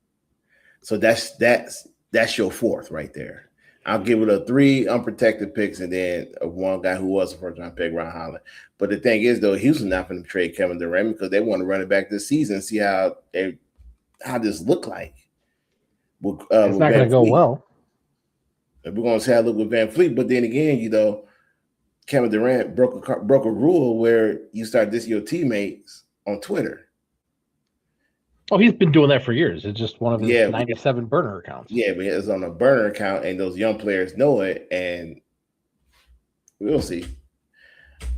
So that's your 4th right there. I'll give it a 3 unprotected picks and then one guy who was a first-round pick, Ron Holland. But the thing is, though, Houston not going to trade Kevin Durant because they want to run it back this season and see how this look like. It's not going to go well. We're going to see how it look with Van Fleet. But then again, Kevin Durant broke a rule where you start dissing your teammates on Twitter. Oh, he's been doing that for years. It's just one of his 97 burner accounts. Yeah, but it's on a burner account, and those young players know it, and we'll see.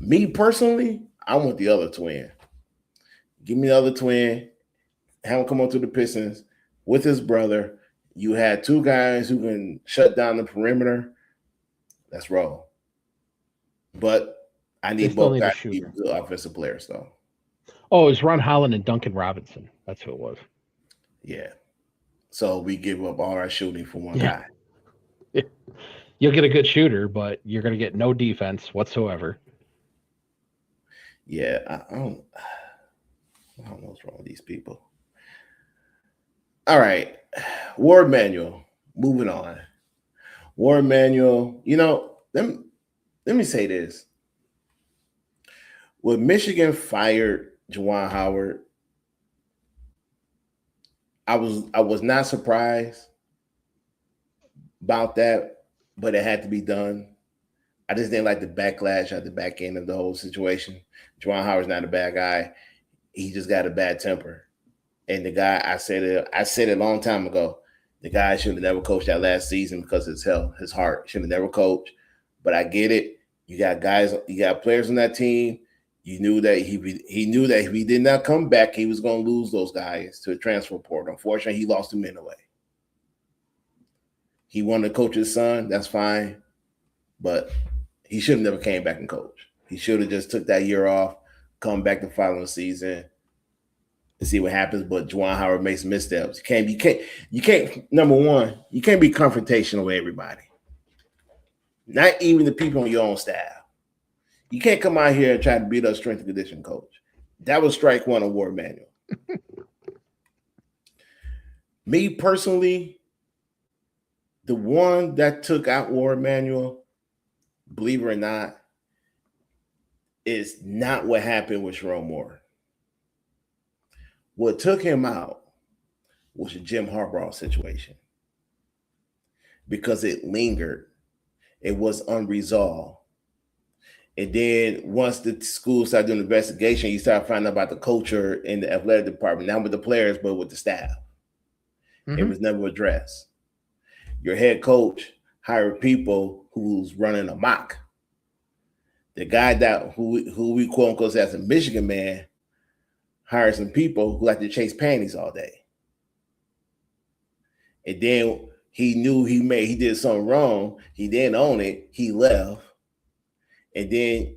Me personally, I want the other twin. Give me the other twin. Have him come on to the Pistons with his brother. You had 2 guys who can shut down the perimeter. Let's roll. But I need both guys to be good offensive players, though. Oh, it was Ron Holland and Duncan Robinson. That's who it was. Yeah. So we give up all our shooting for one guy. You'll get a good shooter, but you're going to get no defense whatsoever. Yeah, I don't know what's wrong with these people. All right. Ward Manuel, moving on. Ward Manuel, let me say this. When Michigan fired Juwan Howard, I was not surprised about that, but it had to be done. I just didn't like the backlash at the back end of the whole situation. Juwan Howard's not a bad guy. He just got a bad temper. And the guy, I said it a long time ago, the guy should have never coached that last season because of his health, his heart. Should have never coached. But I get it. You got players on that team. You knew that he knew that if he did not come back, he was going to lose those guys to a transfer portal. Unfortunately, he lost them anyway. He wanted to coach his son. That's fine. But he should have never came back and coached. He should have just took that year off, come back the following season, and see what happens. But Juwan Howard makes missteps. You can't. Number one, you can't be confrontational with everybody. Not even the people on your own staff. You can't come out here and try to beat up strength and conditioning coach. That was strike one of Ward Manuel. Me personally, the one that took out Ward Manuel, believe it or not, is not what happened with Sharon Moore. What took him out was the Jim Harbaugh situation because it lingered. It was unresolved. And then once the school started doing the investigation, you start finding out about the culture in the athletic department, not with the players, but with the staff. Mm-hmm. It was never addressed. Your head coach hired people who's running amok. The guy who we quote unquote as a Michigan man hired some people who like to chase panties all day. And then he knew he did something wrong. He didn't own it. He left. And then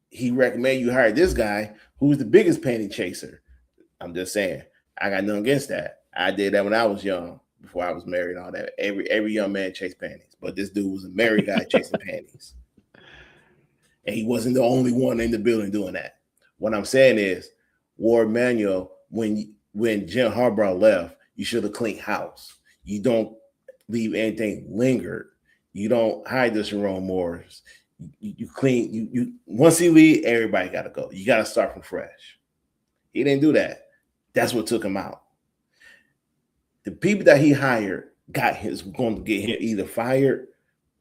he recommended you hire this guy who's the biggest panty chaser. I'm just saying, I got nothing against that. I did that when I was young, before I was married and all that. Every young man chased panties. But this dude was a married guy chasing panties. And he wasn't the only one in the building doing that. What I'm saying is, Ward Manuel, when Jim Harbaugh left, you should have cleaned house. You don't leave anything lingered. You don't hide the Sharon Moores. You clean. You once he leave, everybody got to go. You got to start from fresh. He didn't do that. That's what took him out. The people that he hired going to get him either fired,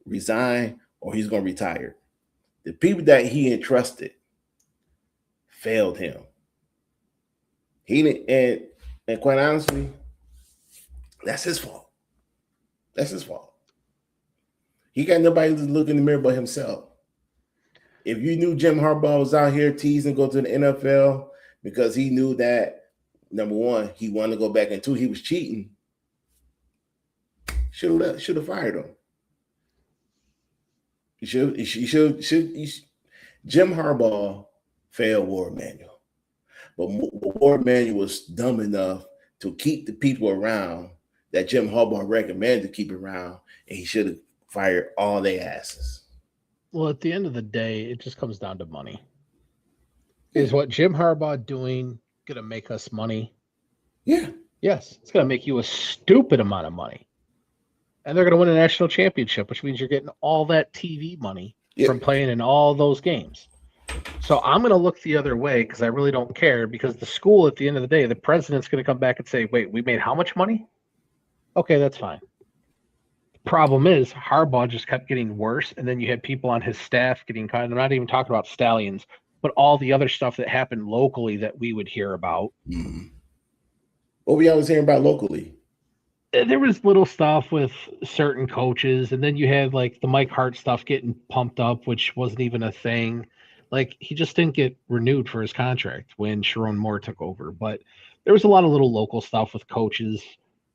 resign, or he's going to retire. The people that he entrusted failed him. He didn't, and quite honestly, that's his fault. That's his fault. He got nobody to look in the mirror but himself. If you knew Jim Harbaugh was out here teasing go to the NFL because he knew that, number one, he wanted to go back, and two, he was cheating, Should have fired him. Jim Harbaugh failed Warren Manuel, but Warren Manuel was dumb enough to keep the people around that Jim Harbaugh recommended to keep around, and he should have fired all their asses. Well, at the end of the day, it just comes down to money. Is what Jim Harbaugh doing going to make us money? Yeah. Yes, it's going to make you a stupid amount of money. And they're going to win a national championship, which means you're getting all that TV money from playing in all those games. So I'm going to look the other way because I really don't care, because the school, at the end of the day, the president's going to come back and say, wait, we made how much money? Okay, that's fine. Problem is, Harbaugh just kept getting worse, and then you had people on his staff getting kind of, I'm not even talking about Stallions, but all the other stuff that happened locally that we would hear about. Mm-hmm. What were you always hearing about locally? There was little stuff with certain coaches, and then you had like the Mike Hart stuff getting pumped up, which wasn't even a thing. Like, he just didn't get renewed for his contract when Sharon Moore took over. But there was a lot of little local stuff with coaches.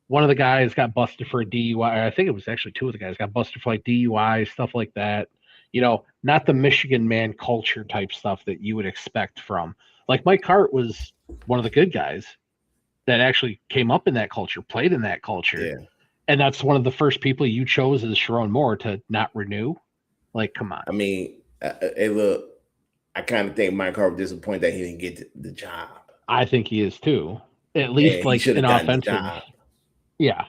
One of the guys got busted for a DUI. I think it was actually two of the guys got busted for like DUI, stuff like that. You know, not the Michigan man culture type stuff that you would expect from. Like, Mike Hart was one of the good guys that actually came up in that culture, played in that culture. Yeah. And that's one of the first people you chose as Sharon Moore to not renew. Like, come on. I mean, hey, look, I kind of think Mike Hart was disappointed that he didn't get the job. I think he is too. At least like an offensive. Yeah.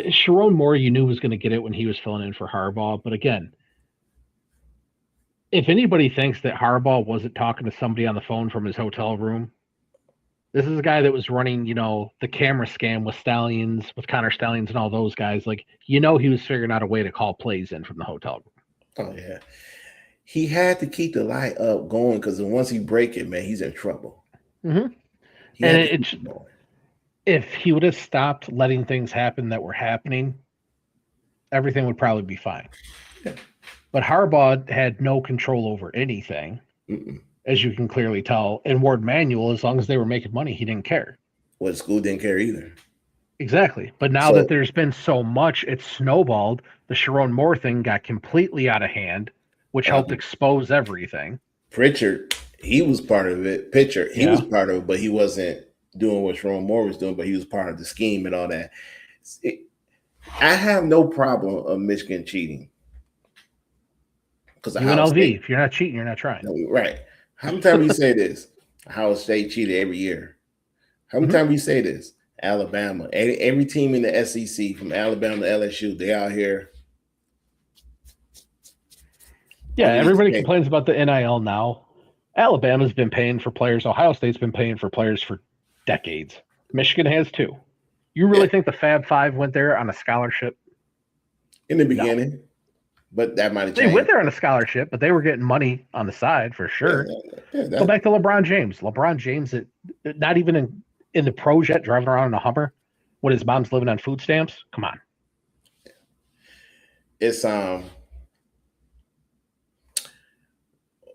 Sharon Moore, you knew was going to get it when he was filling in for Harbaugh. But again, if anybody thinks that Harbaugh wasn't talking to somebody on the phone from his hotel room, this is a guy that was running, you know, the camera scam with Stallions, with Connor Stallions and all those guys. Like, you know, he was figuring out a way to call plays in from the hotel room. Oh, yeah. He had to keep the light up going, because once he break it, man, he's in trouble. Mm-hmm. And if he would have stopped letting things happen that were happening, everything would probably be fine. Yeah. But Harbaugh had no control over anything, as you can clearly tell. And Ward Manuel, as long as they were making money, he didn't care. Well, the school didn't care either. Exactly. But now that there's been so much, it's snowballed. The Sharon Moore thing got completely out of hand, which helped expose everything. Pritchard, he was part of it. He was part of it, but he wasn't doing what Sharon Moore was doing, but he was part of the scheme and all that. I have no problem of Michigan cheating. Because UNLV, if you're not cheating, you're not trying. No, right. How many times you say this? Ohio State cheated every year. How many times you say this? Alabama. Every team in the SEC, from Alabama to LSU, they out here. Yeah, everybody complains about the NIL now. Alabama's been paying for players. Ohio State's been paying for players for decades. Michigan has too. You really think the Fab Five went there on a scholarship? In the beginning. No. But that might have changed. They went there on a scholarship, but they were getting money on the side for sure. Go back to LeBron James. LeBron James, not even in the pros yet, driving around in a Hummer when his mom's living on food stamps. Come on. It's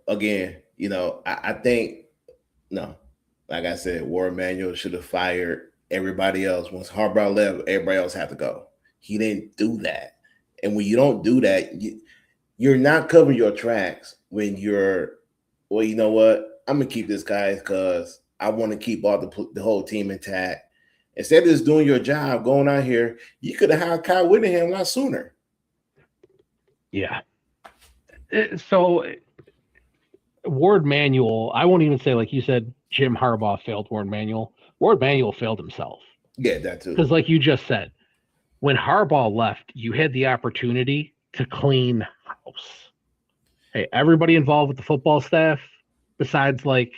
again, you know, I think like I said, Warren Manuel should have fired everybody else. Once Harbaugh left, everybody else had to go. He didn't do that. And when you don't do that, you're not covering your tracks when you're, well, you know what? I'm going to keep this guy because I want to keep all the whole team intact. Instead of just doing your job, going out here, you could have hired Kyle Whittingham a lot sooner. Yeah. So Ward Manuel, I won't even say, like you said, Jim Harbaugh failed Ward Manuel. Ward Manuel failed himself. Yeah, that too. Because like you just said, when Harbaugh left, you had the opportunity to clean house. Hey, everybody involved with the football staff, besides like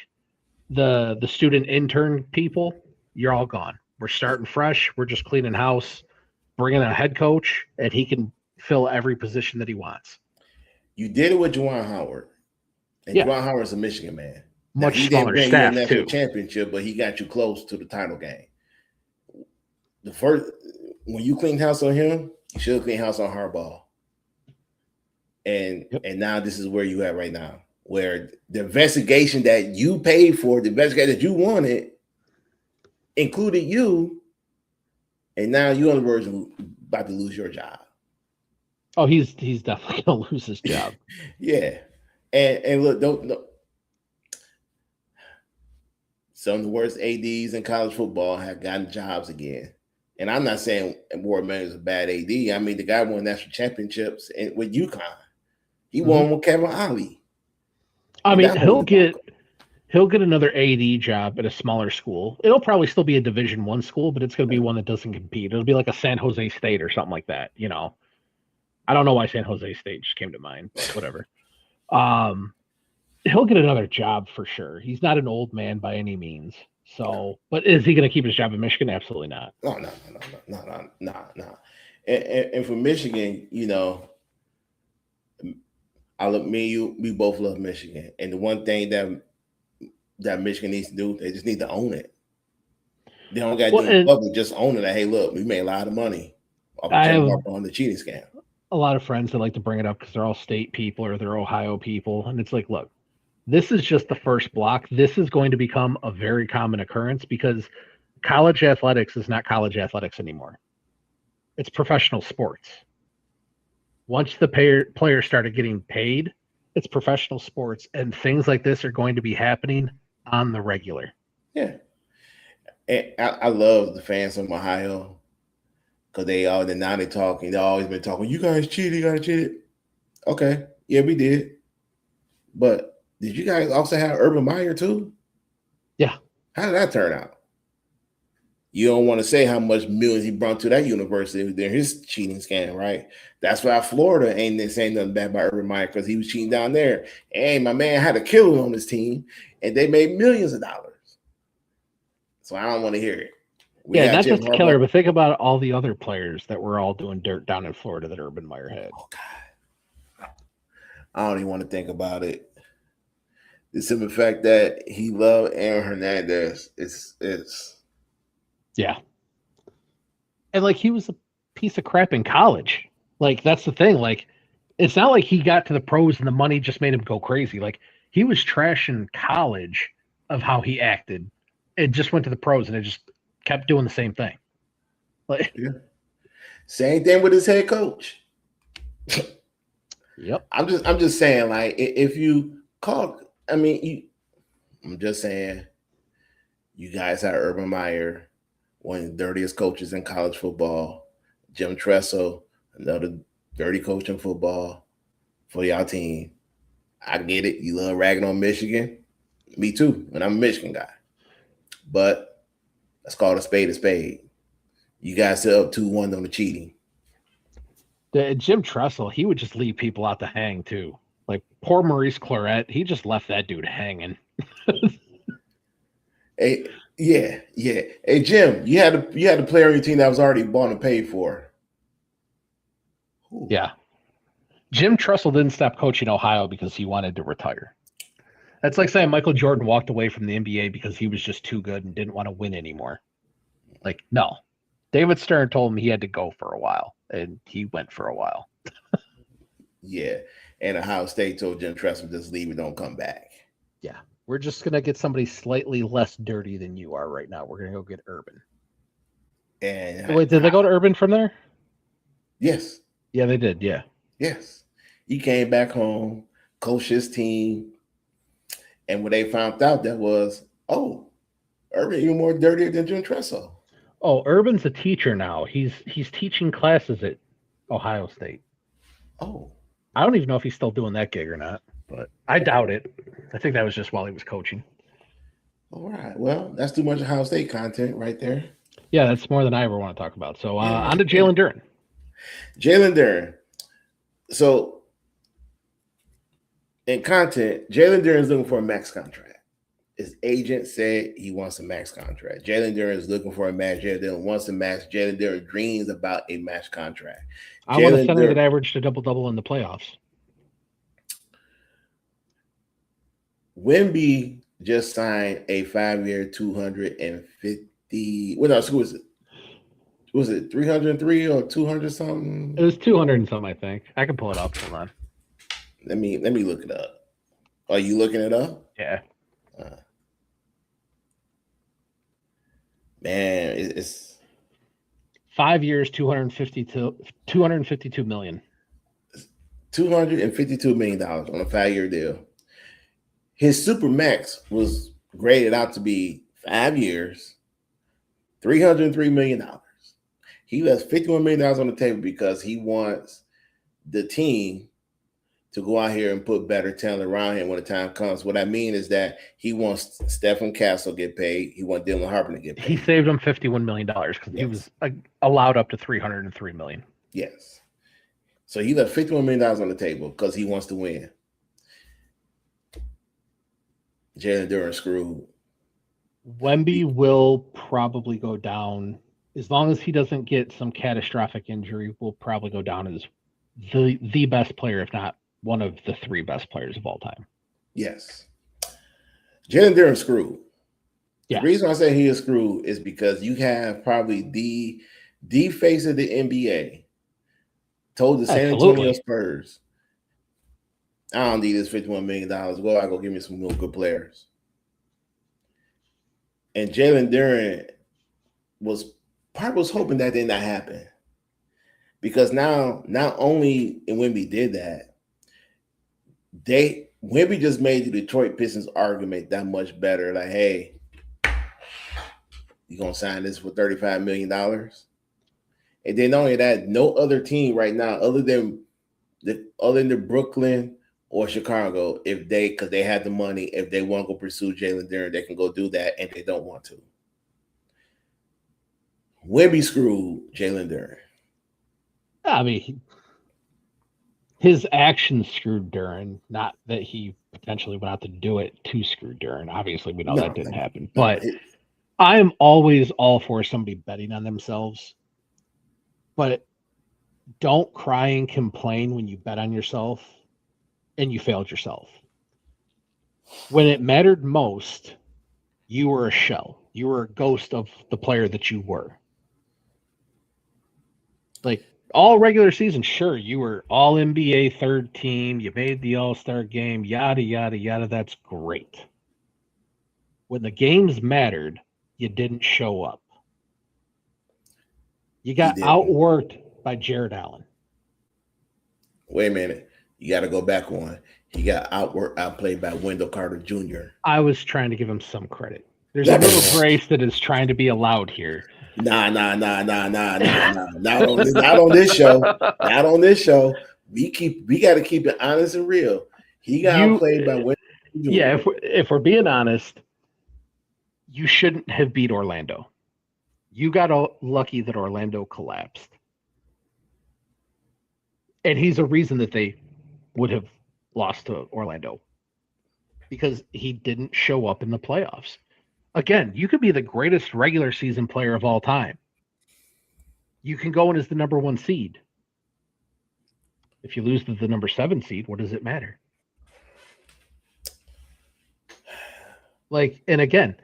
the student intern people, you're all gone. We're starting fresh. We're just cleaning house, bringing a head coach, and he can fill every position that he wants. You did it with Juwan Howard. And Juwan Howard's a Michigan man. Much smaller staff, too. He didn't win you a championship, but he got you close to the title game. When you cleaned house on him, you should have cleaned house on Harbaugh. And now this is where you at right now, where the investigation that you paid for, the investigation that you wanted, included you, and now you're on the verge of about to lose your job. Oh, he's definitely gonna lose his job. Yeah, and look, don't some of the worst ads in college football have gotten jobs again. And I'm not saying Ward Mann is a bad AD. I mean, the guy won national championships with UConn. He won with Kevin Ollie. I mean, he'll get another AD job at a smaller school. It'll probably still be a Division I school, but it's going to be one that doesn't compete. It'll be like a San Jose State or something like that. You know, I don't know why San Jose State just came to mind, but whatever. He'll get another job for sure. He's not an old man by any means. So, but is he going to keep his job in Michigan? Absolutely not. No. And for Michigan, you know, we both love Michigan. And the one thing that Michigan needs to do, they just need to own it. They don't got to do it in public, just own it. Like, hey, look, we made a lot of money on the cheating scam. A lot of friends that like to bring it up because they're all state people or they're Ohio people. And it's like, look, this is just the first block. This is going to become a very common occurrence because college athletics is not college athletics anymore. It's professional sports. Once the players started getting paid, it's professional sports, and things like this are going to be happening on the regular. Yeah. And I love the fans from Ohio because they've always been talking, you guys cheated. Okay. Yeah, we did. But did you guys also have Urban Meyer too? Yeah. How did that turn out? You don't want to say how much millions he brought to that university during his cheating scandal, right? That's why Florida ain't saying nothing bad about Urban Meyer because he was cheating down there. And my man had a killer on his team, and they made millions of dollars. So I don't want to hear it. Not just a killer, but think about all the other players that were all doing dirt down in Florida that Urban Meyer had. Oh, God. I don't even want to think about it. The simple fact that he loved Aaron Hernandez is yeah. And like he was a piece of crap in college. Like that's the thing. Like it's not like he got to the pros and the money just made him go crazy. Like he was trash in college of how he acted. It just went to the pros and it just kept doing the same thing. Like same thing with his head coach. Yep. I'm just saying, like, if you call, I'm just saying, you guys had Urban Meyer, one of the dirtiest coaches in college football. Jim Tressel, another dirty coach in football for y'all team. I get it. You love ragging on Michigan. Me too, and I'm a Michigan guy. But let's call it a spade a spade. You guys set up 2-1 on the cheating. Jim Tressel, he would just leave people out to hang too. Like poor Maurice Claret, he just left that dude hanging. Hey, yeah. Hey, Jim, you had a player on your team that was already bought and paid for. Ooh. Yeah. Jim Tressel didn't stop coaching Ohio because he wanted to retire. That's like saying Michael Jordan walked away from the NBA because he was just too good and didn't want to win anymore. Like, no. David Stern told him he had to go for a while, and he went for a while. Yeah. And Ohio State told Jim Tressel, just leave it, don't come back. Yeah. We're just going to get somebody slightly less dirty than you are right now. We're going to go get Urban. And wait, did they go to Urban from there? Yes. Yeah, they did. Yeah. Yes. He came back home, coached his team. And when they found out, that was, Urban even more dirty than Jim Tressel. Oh, Urban's a teacher now. He's teaching classes at Ohio State. Oh. I don't even know if he's still doing that gig or not, but I doubt it. I think that was just while he was coaching. All right. Well, that's too much Ohio State content right there. Yeah, that's more than I ever want to talk about. So on to Jalen Duren. Jalen Duren. So in content, Jalen Duren is looking for a max contract. His agent said he wants a max contract. Jalen Duren is looking for a max. Jalen Duren wants a max. Jalen Duren dreams about a max contract. I want a center that averaged a double-double in the playoffs. Wemby just signed a 5-year, 250. What else was it? Was it 303 or 200 something? It was 200 and something, I think. I can pull it up. Hold on. Let me look it up. Are you looking it up? Yeah. Man, it's 5 years, 252 million. $252 million on a 5-year deal. His super max was graded out to be 5 years, $303 million. He left $51 million on the table because he wants the team to go out here and put better talent around him when the time comes. What I mean is that he wants Stephen Castle to get paid. He wants Dylan Harper to get paid. He saved him $51 million because he was allowed up to $303 million. Yes. So he left $51 million on the table because he wants to win. Jalen Duren screwed. Wemby will probably go down. As long as he doesn't get some catastrophic injury, will probably go down as the best player, if not one of the 3 best players of all time. Yes. Jalen Duren screwed. Yeah. The reason I say he is screwed is because you have probably the face of the NBA told the San Antonio Spurs, I don't need this $51 million. Go out, go give me some real good players. And Jalen Duren was hoping that did not happen. Because now, not only Wemby did that, Wemby just made the Detroit Pistons argument that much better. Like, hey, you gonna sign this for $35 million? And then not only that, no other team right now, other than the Brooklyn or Chicago, because they have the money, if they want to go pursue Jalen Duren, they can go do that, and they don't want to. Wemby screwed Jalen Duren. I mean, his actions screwed Duren, not that he potentially went out to do it to screw Duren. Obviously, we know that didn't happen. But I am always all for somebody betting on themselves. But don't cry and complain when you bet on yourself and you failed yourself. When it mattered most, you were a shell. You were a ghost of the player that you were. Like, all regular season, sure, you were all NBA third team. You made the All-Star game, yada, yada, yada. That's great. When the games mattered, you didn't show up. You got outworked by Jared Allen. Wait a minute. You got to go back one. He got outplayed by Wendell Carter Jr. I was trying to give him some credit. There's a little grace that is trying to be allowed here. Nah. Not on this show. Not on this show. We got to keep it honest and real. He got outplayed by Wendell Jr. Yeah, if we're being honest, you shouldn't have beat Orlando. You got lucky that Orlando collapsed. And he's a reason that they would have lost to Orlando. Because he didn't show up in the playoffs. Again, you could be the greatest regular season player of all time. You can go in as the number 1 seed. If you lose to the number 7 seed, what does it matter? Like, and again,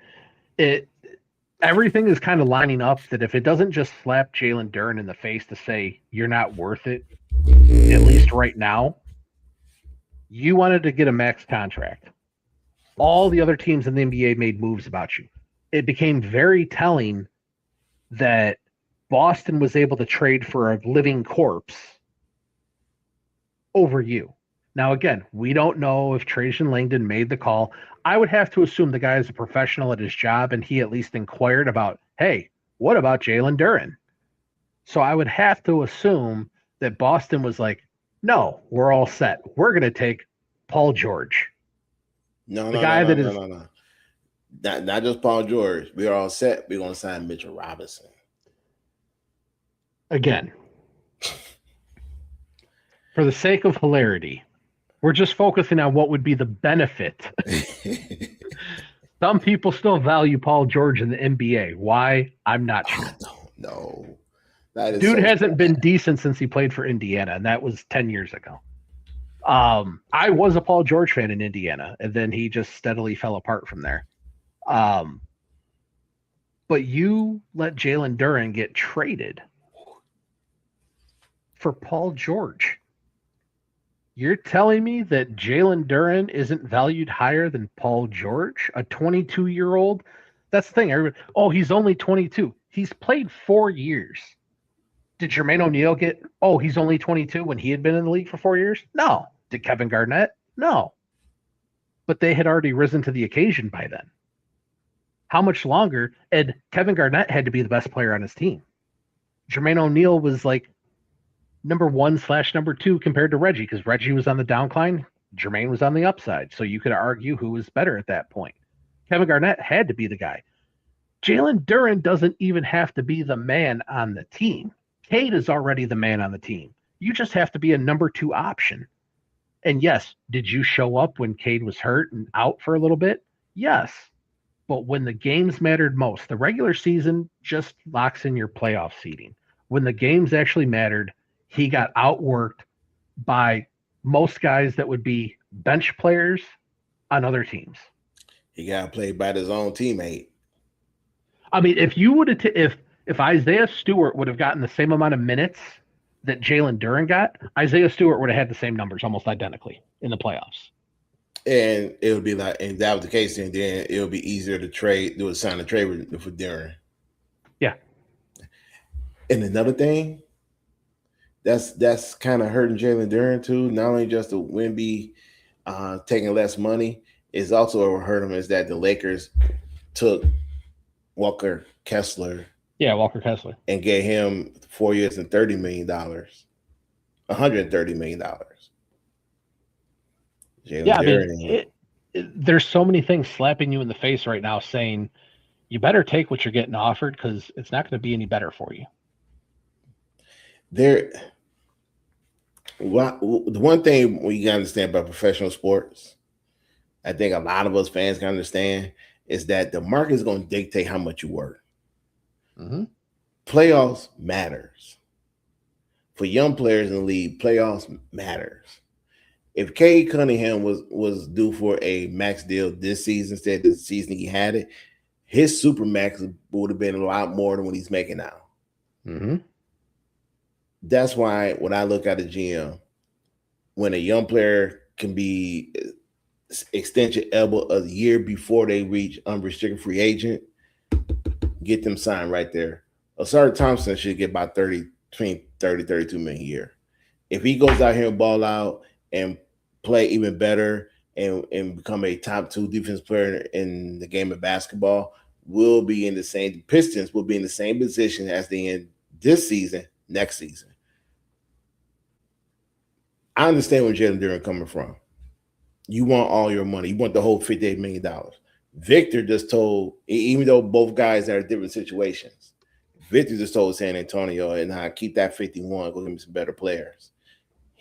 everything is kind of lining up that if it doesn't just slap Jalen Duren in the face to say you're not worth it, at least right now, you wanted to get a max contract. All the other teams in the NBA made moves about you. It became very telling that Boston was able to trade for a living corpse over you. Now, again, we don't know if Trajan Langdon made the call. I would have to assume the guy is a professional at his job, and he at least inquired about, hey, what about Jalen Duren? So I would have to assume that Boston was like, no, we're all set. We're going to take Paul George. No. Not just Paul George. We're all set. We're going to sign Mitchell Robinson. Again, for the sake of hilarity, we're just focusing on what would be the benefit. Some people still value Paul George in the NBA. Why? I'm not sure. I don't know. Dude hasn't been decent since he played for Indiana, and that was 10 years ago. I was a Paul George fan in Indiana, and then he just steadily fell apart from there. But you let Jalen Duren get traded for Paul George. You're telling me that Jalen Duren isn't valued higher than Paul George, a 22-year-old? That's the thing. Everybody, he's only 22. He's played 4 years. Did Jermaine O'Neal he's only 22 when he had been in the league for 4 years? No. Did Kevin Garnett? No. But they had already risen to the occasion by then. How much longer? And Kevin Garnett had to be the best player on his team. Jermaine O'Neal was like number 1/number 2 compared to Reggie, because Reggie was on the downcline. Jermaine was on the upside. So you could argue who was better at that point. Kevin Garnett had to be the guy. Jalen Duren doesn't even have to be the man on the team. Cade is already the man on the team. You just have to be a number 2 option. And yes, did you show up when Cade was hurt and out for a little bit? Yes. But when the games mattered most, the regular season just locks in your playoff seeding. When the games actually mattered, he got outworked by most guys that would be bench players on other teams. He got played by his own teammate. I mean, if you would have, if Isaiah Stewart would have gotten the same amount of minutes that Jalen Duren got, Isaiah Stewart would have had the same numbers almost identically in the playoffs. And it would be like, and that was the case, and then it would be easier to sign a trade for Duren. Yeah. And another thing, that's kind of hurting Jalen Duren too. Not only just the Wemby taking less money, it's also hurt him is that the Lakers took Walker Kessler. Yeah, Walker Kessler. And gave him 4 years and $30 million. $130 million. Yeah, I mean, there's so many things slapping you in the face right now saying you better take what you're getting offered because it's not going to be any better for you. The one thing we got to understand about professional sports, I think a lot of us fans can understand, is that the market is going to dictate how much you work. Mm-hmm. Playoffs matters. For young players in the league, playoffs matters. If Cade Cunningham was due for a max deal this season instead of the season he had it, his super max would have been a lot more than what he's making now. Mm-hmm. That's why when I look at a GM, when a young player can be extension eligible a year before they reach unrestricted free agent, get them signed right there. Osari Thompson should get about between 32 million a year. If he goes out here and ball out and play even better and become a top 2 defense player in the game of basketball, the Pistons will be in the same position as they in this season, next season. I understand where Jalen Duren coming from. You want all your money. You want the whole $58 million. Victor just told, even though both guys are in different situations, Victor just told San Antonio, and I keep that 51, go give me some better players.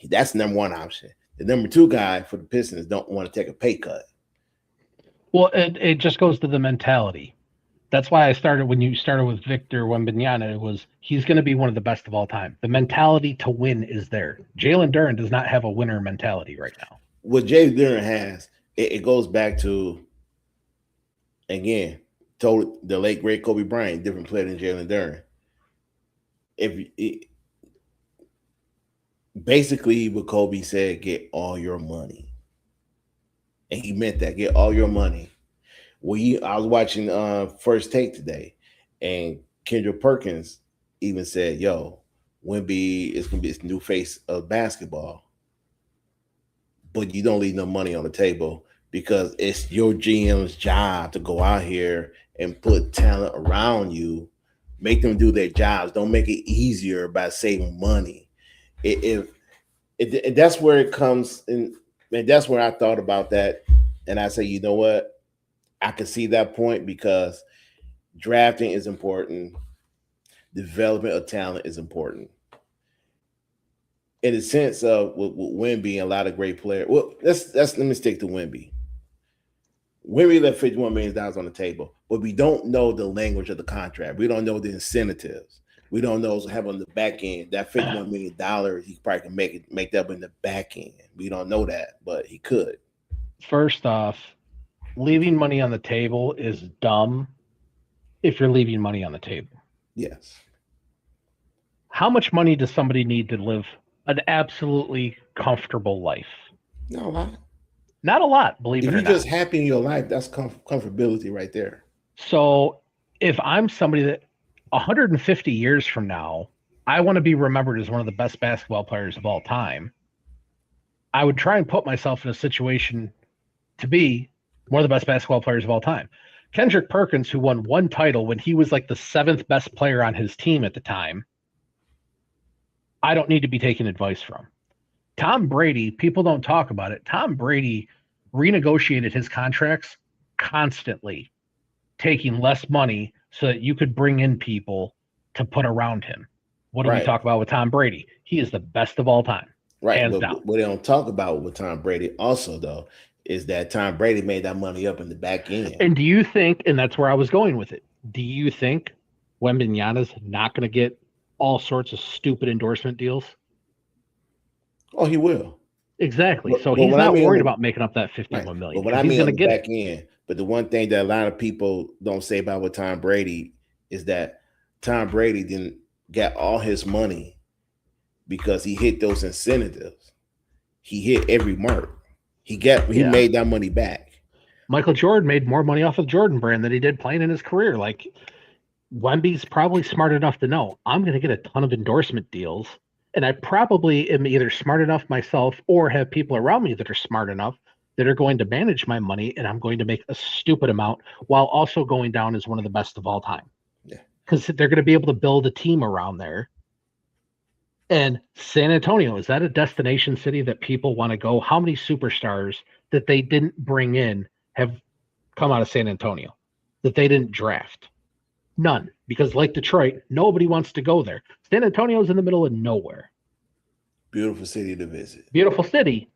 That's the number 1 option. The number 2 guy for the Pistons don't want to take a pay cut. Well, it just goes to the mentality. That's why when you started with Victor Wembanyama, he's going to be one of the best of all time. The mentality to win is there. Jalen Duren does not have a winner mentality right now. What Jalen Duren has, it goes back to, again, told the late great Kobe Bryant, different player than Jalen Duren. Basically what Kobe said, get all your money. And he meant that, get all your money. I was watching First Take today, and Kendra Perkins even said, Wemby is going to be this new face of basketball. But you don't leave no money on the table because it's your GM's job to go out here and put talent around you, make them do their jobs. Don't make it easier by saving money. That's where it comes in, and that's where I thought about that. And I say, you know what? I can see that point because drafting is important. Development of talent is important. In the sense of with Wemby and a lot of great players. Well, let me stick to Wemby. Wemby left $51 million on the table, but we don't know the language of the contract. We don't know the incentives. We don't know have on the back end that $51 million. He probably can make that up in the back end. We don't know that, but he could. First off, leaving money on the table is dumb if you're leaving money on the table. Yes. How much money does somebody need to live an absolutely comfortable life? Not a lot. Not a lot, believe it or not. If you're just happy in your life, that's comfortability right there. So if I'm somebody that 150 years from now, I want to be remembered as one of the best basketball players of all time, I would try and put myself in a situation to be one of the best basketball players of all time. Kendrick Perkins, who won one title when he was like the seventh best player on his team at the time, I don't need to be taking advice from. Tom Brady, people don't talk about it. Tom Brady renegotiated his contracts constantly, taking less money so that you could bring in people to put around him. What do we talk about with Tom Brady? He is the best of all time. Right. Hands But down. what they don't talk about with Tom Brady also, though, is that Tom Brady made that money up in the back end. And do you think, and that's where I was going with it, do you think Wembanyama's not going to get all sorts of stupid endorsement deals? Oh, he will. Exactly. So he's not worried about making up that $51 million. But what I mean on the back end, but the one thing that a lot of people don't say about with Tom Brady is that Tom Brady didn't get all his money because he hit those incentives. He hit every mark. He made that money back. Michael Jordan made more money off of Jordan brand than he did playing in his career. Like, Wemby's probably smart enough to know I'm going to get a ton of endorsement deals. And I probably am either smart enough myself or have people around me that are smart enough that are going to manage my money, and I'm going to make a stupid amount while also going down as one of the best of all time. Yeah. Because they're going to be able to build a team around there. And San Antonio, is that a destination city that people want to go? How many superstars that they didn't bring in have come out of San Antonio that they didn't draft? None. Because like Detroit, nobody wants to go there. San Antonio's in the middle of nowhere. Beautiful city to visit. Beautiful city.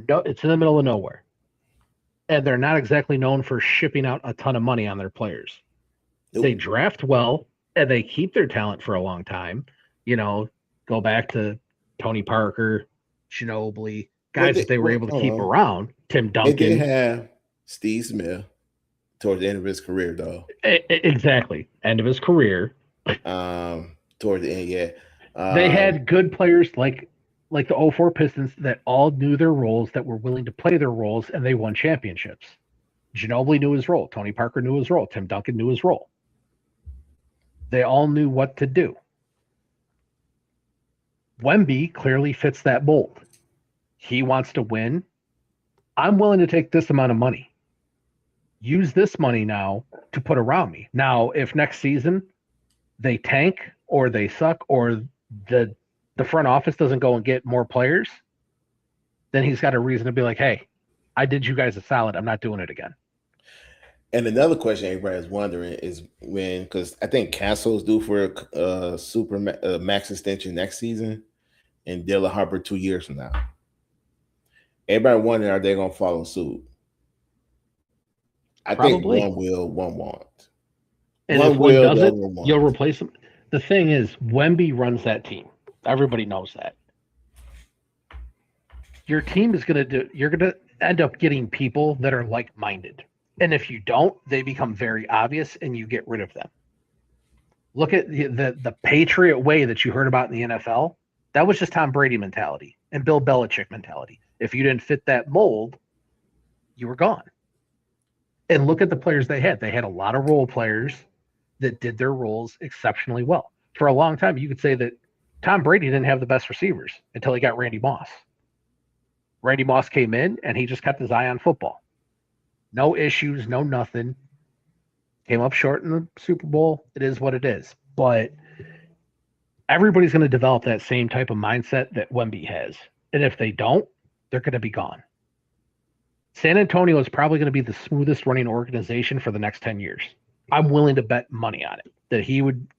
No, it's in the middle of nowhere. And they're not exactly known for shipping out a ton of money on their players. Nope. They draft well, and they keep their talent for a long time. You know, go back to Tony Parker, Ginobili, guys that they were able to keep around. Tim Duncan. They did have Steve Smith towards the end of his career, though. Exactly. End of his career. Towards the end, yeah. They had good players like the 04 Pistons that all knew their roles, that were willing to play their roles, and they won championships. Ginobili knew his role. Tony Parker knew his role. Tim Duncan knew his role. They all knew what to do. Wemby clearly fits that mold. He wants to win. I'm willing to take this amount of money. Use this money now to put around me. Now, if next season they tank or they suck or the front office doesn't go and get more players, then he's got a reason to be like, hey, I did you guys a solid. I'm not doing it again. And another question everybody's wondering is when, because I think Castle's due for a super max extension next season and Dylan Harper 2 years from now. Everybody wondering, are they going to follow suit? I think one will, one won't. And if one doesn't, you'll replace them. The thing is, Wemby runs that team. Everybody knows that. Your team is you're going to end up getting people that are like-minded. And if you don't, they become very obvious and you get rid of them. Look at the Patriot way that you heard about in the NFL. That was just Tom Brady mentality and Bill Belichick mentality. If you didn't fit that mold, you were gone. And look at the players they had. They had a lot of role players that did their roles exceptionally well. For a long time, you could say that Tom Brady didn't have the best receivers until he got Randy Moss. Randy Moss came in, and he just kept his eye on football. No issues, no nothing. Came up short in the Super Bowl. It is what it is. But everybody's going to develop that same type of mindset that Wemby has. And if they don't, they're going to be gone. San Antonio is probably going to be the smoothest running organization for the next 10 years. I'm willing to bet money on it, that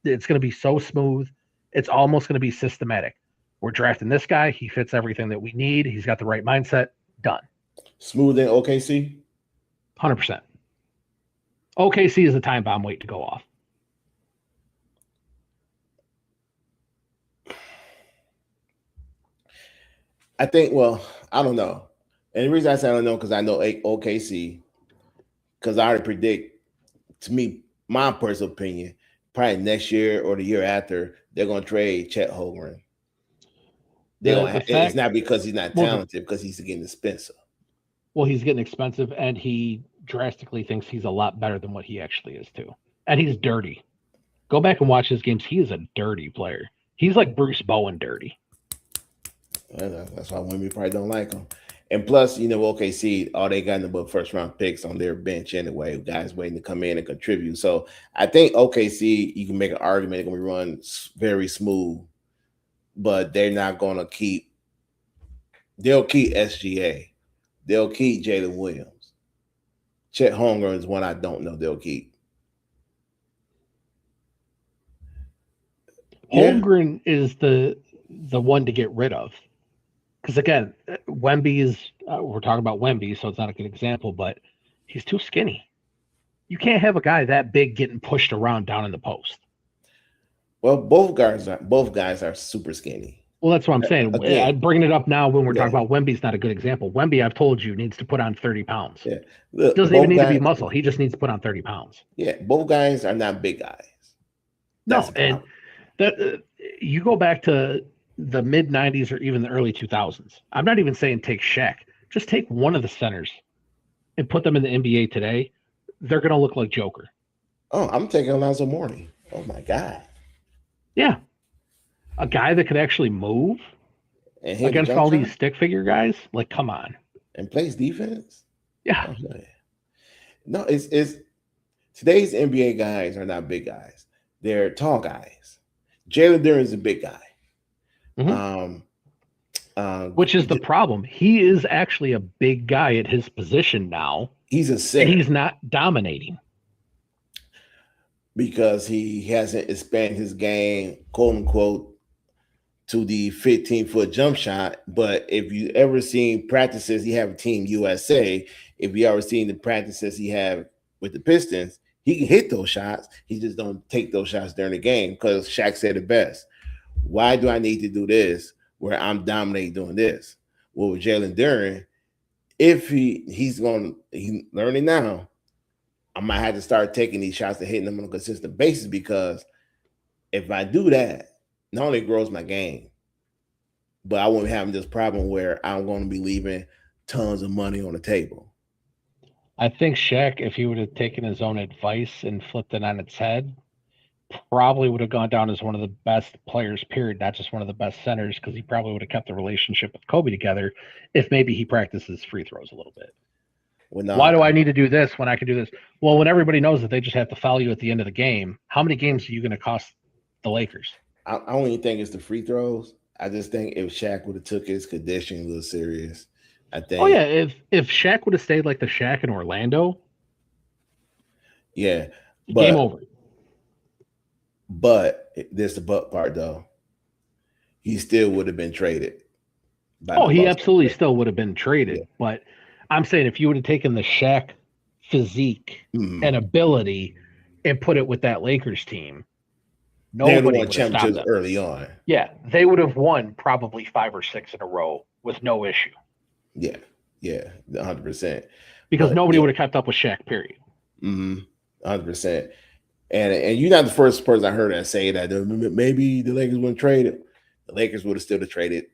it's going to be so smooth. It's almost going to be systematic. We're drafting this guy. He fits everything that we need. He's got the right mindset. Done. Smooth in OKC? 100%. OKC is a time bomb waiting to go off. I think, I don't know. And the reason I say I don't know because I know OKC, because I already predict, to me, my personal opinion, probably next year or the year after, they're going to trade Chet Holmgren. It's not because he's not talented, because he's getting expensive. Well, he's getting expensive, and he drastically thinks he's a lot better than what he actually is, too. And he's dirty. Go back and watch his games. He is a dirty player. He's like Bruce Bowen dirty. That's why Wemby probably don't like him. And plus, OKC, all they got in the first round picks on their bench anyway, guys waiting to come in and contribute. So I think OKC, you can make an argument they're going to be run very smooth, but they're not going to keep. They'll keep SGA. They'll keep Jalen Williams. Chet Holmgren is one I don't know they'll keep. Holmgren is the one to get rid of. Because again, Wemby is, we're talking about Wemby, so it's not a good example, but he's too skinny. You can't have a guy that big getting pushed around down in the post. Well, both guys are super skinny. Well, that's what I'm saying. I'm bringing it up now when we're talking about Wemby's not a good example. Wemby, I've told you, needs to put on 30 pounds. Yeah. Look, doesn't even need to be muscle. He just needs to put on 30 pounds. Yeah, both guys are not big guys. That's and you go back to the mid 90s or even the early 2000s. I'm not even saying take Shaq. Just take one of the centers and put them in the NBA today. They're going to look like Joker. Oh, I'm taking Alonzo Mourning. Oh, my God. Yeah. A guy that could actually move against all these stick figure guys. Like, come on. And plays defense? Yeah. Oh, no, it's today's NBA guys are not big guys. They're tall guys. Jalen Duren is a big guy. Mm-hmm. Which is the problem. He is actually a big guy at his position now. He's a center. And he's not dominating. Because he hasn't expanded his game, quote unquote, to the 15-foot jump shot. But if you ever seen practices, he have a Team USA. If you ever seen the practices he have with the Pistons, he can hit those shots. He just don't take those shots during the game because Shaq said it best. Why do I need to do this where I'm dominating doing this? Well, with Jalen Duren, if he's learning now, I might have to start taking these shots and hitting them on a consistent basis because if I do that, not only grows my game, but I won't have this problem where I'm going to be leaving tons of money on the table. I think Shaq, if he would have taken his own advice and flipped it on its head, probably would have gone down as one of the best players, period, not just one of the best centers, because he probably would have kept the relationship with Kobe together if maybe he practices free throws a little bit. Why do I need to do this when I can do this? Well, when everybody knows that they just have to foul you at the end of the game, how many games are you going to cost the Lakers? I don't even think it's the free throws. I just think if Shaq would have took his conditioning a little serious, I think. Oh yeah, if Shaq would have stayed like the Shaq in Orlando, yeah, game over. But there's the but part though. He still would have been traded. He absolutely still would have been traded. Yeah. But I'm saying if you would have taken the Shaq physique and ability and put it with that Lakers team, nobody would have stopped them early on. Yeah, they would have won probably 5 or 6 in a row with no issue. Yeah, 100%. Because nobody would have kept up with Shaq, period. 100%. And you're not the first person I heard that say that maybe the Lakers wouldn't trade it. The Lakers would have still traded.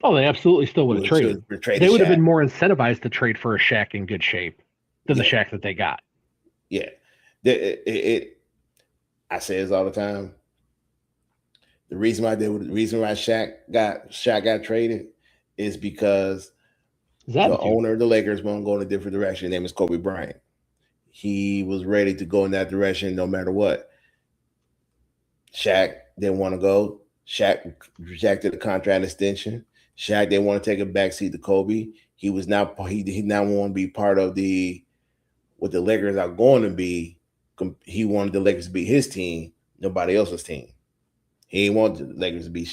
Oh, they absolutely still would have traded. They would have been more incentivized to trade for a Shaq in good shape than the Shaq that they got. Yeah. I say this all the time. The reason why Shaq got traded is because the owner of the Lakers want to go in a different direction. His name is Kobe Bryant. He was ready to go in that direction no matter what. Shaq didn't want to go. Shaq rejected the contract extension. Shaq didn't want to take a backseat to Kobe. He now want to be part of what the Lakers are going to be. He wanted the Lakers to be his team, nobody else's team. He didn't want the Lakers to be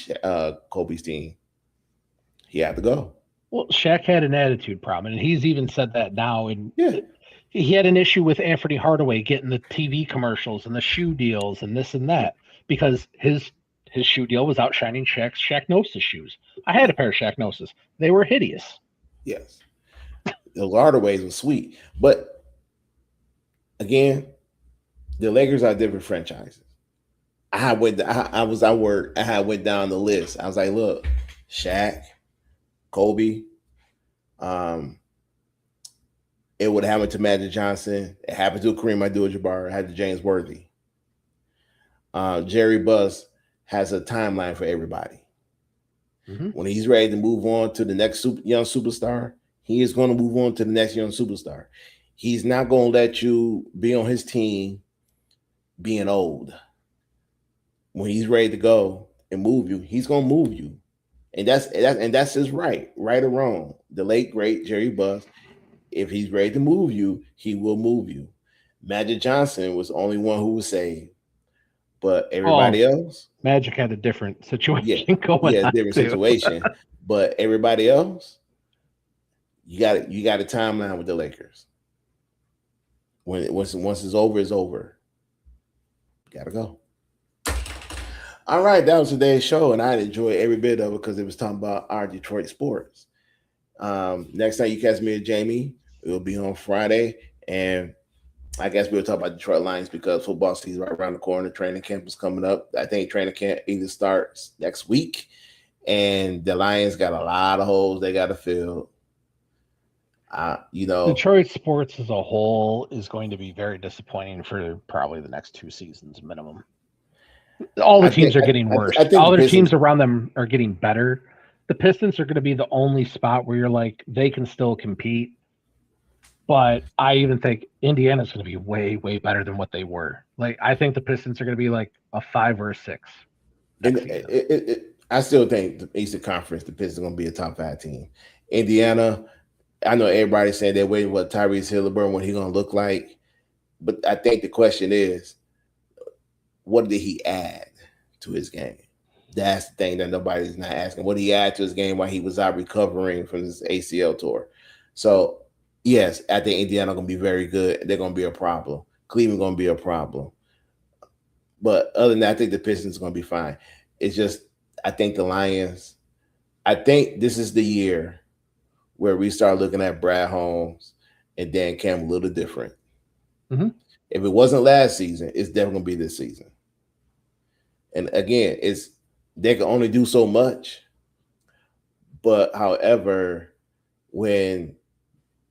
Kobe's team. He had to go. Well, Shaq had an attitude problem, and he's even said that now. And he had an issue with Anthony Hardaway getting the TV commercials and the shoe deals and this and that because his shoe deal was outshining Shaq's Shaq Gnosis shoes. I had a pair of Shaq Gnosis. They were hideous. Yes. The Hardaways were sweet. But again, the Lakers are different franchises. I went down the list. I was like, look, Shaq, Kobe, it would have happened to Magic Johnson. It happened to Kareem Abdul-Jabbar. It happened to James Worthy. Jerry Buss has a timeline for everybody. Mm-hmm. When he's ready to move on to the next young superstar, he is going to move on to the next young superstar. He's not going to let you be on his team being old. When he's ready to go and move you, he's going to move you. And that's his right or wrong. The late, great Jerry Buss, if he's ready to move you, he will move you. Magic Johnson was the only one who was saved. But everybody else, Magic had a different situation going on. Different situation. But everybody else, you got a timeline with the Lakers. Once it's over, it's over. You gotta go. All right, that was today's show, and I enjoyed every bit of it because it was talking about our Detroit sports. Next time you catch me and Jamie, it will be on Friday, and I guess we'll talk about Detroit Lions because football season right around the corner. Training camp is coming up. I think training camp either starts next week, and the Lions got a lot of holes they got to fill. Detroit sports as a whole is going to be very disappointing for probably the next 2 seasons minimum. All the teams are getting worse. All their teams around them are getting better. The Pistons are going to be the only spot where you're like, they can still compete. But I even think Indiana's going to be way, way better than what they were. Like, I think the Pistons are going to be like a 5 or a 6. I still think the Eastern Conference, the Pistons are going to be a top 5 team. Indiana, I know everybody's saying they're waiting what Tyrese Halliburton, what he's going to look like. But I think the question is, what did he add to his game? That's the thing that nobody's not asking. What did he add to his game while he was out recovering from his ACL tour? So, yes, I think Indiana going to be very good. They're going to be a problem. Cleveland going to be a problem. But other than that, I think the Pistons are going to be fine. It's just, I think the Lions, I think this is the year where we start looking at Brad Holmes and Dan Campbell a little different. Mm-hmm. If it wasn't last season, it's definitely going to be this season. And again, they can only do so much. But however, when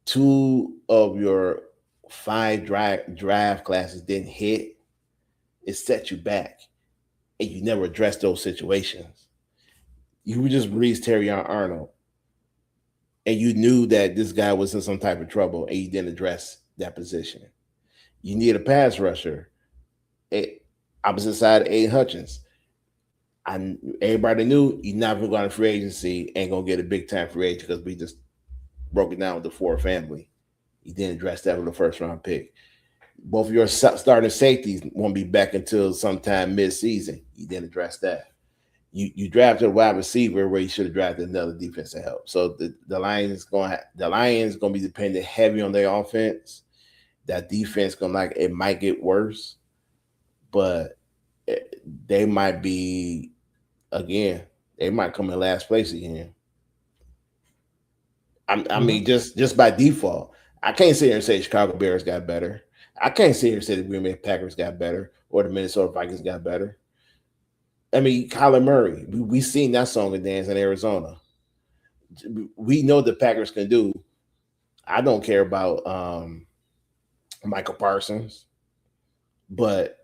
2 of your 5 draft classes didn't hit, it set you back. And you never addressed those situations. You would just release Terrion Arnold. And you knew that this guy was in some type of trouble and you didn't address that position. You need a pass rusher. Opposite side of Aiden Hutchins. Everybody knew you're not going to go on free agency and going to get a big time free agent because we just broke it down with the Ford family. You didn't address that with a first round pick. Both of your starting safeties won't be back until sometime mid-season. You didn't address that. You drafted a wide receiver where you should have drafted another defensive help. So the Lions going to be dependent heavy on their offense. That defense it might get worse, but they might be they might come in last place again. I mean, just by default, I can't sit here and say Chicago Bears got better. I can't sit here and say the Green Bay Packers got better or the Minnesota Vikings got better. I mean, Kyler Murray, we seen that song and dance in Arizona. We know the Packers can do. I don't care about Michael Parsons, but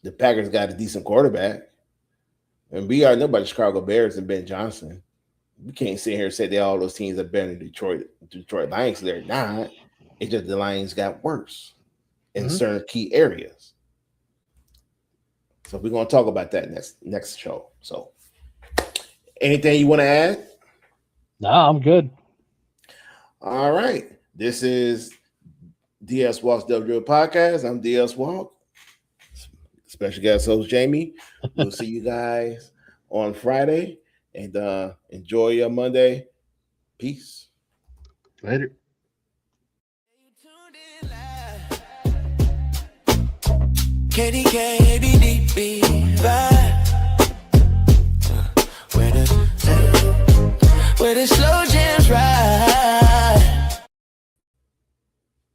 the Packers got a decent quarterback. And we already know about the Chicago Bears and Ben Johnson. We can't sit here and say that all those teams are better than Detroit Lions. They're not. It's just the Lions got worse in certain key areas. So we're going to talk about that next show. So anything you want to add? No, I'm good. All right. This is DS Walk's Dribble Podcast. I'm DS Walk. Special guest host Jamie. We'll see you guys on Friday. And enjoy your Monday. Peace. Later. KDK, ABDB, vibe. Where the slow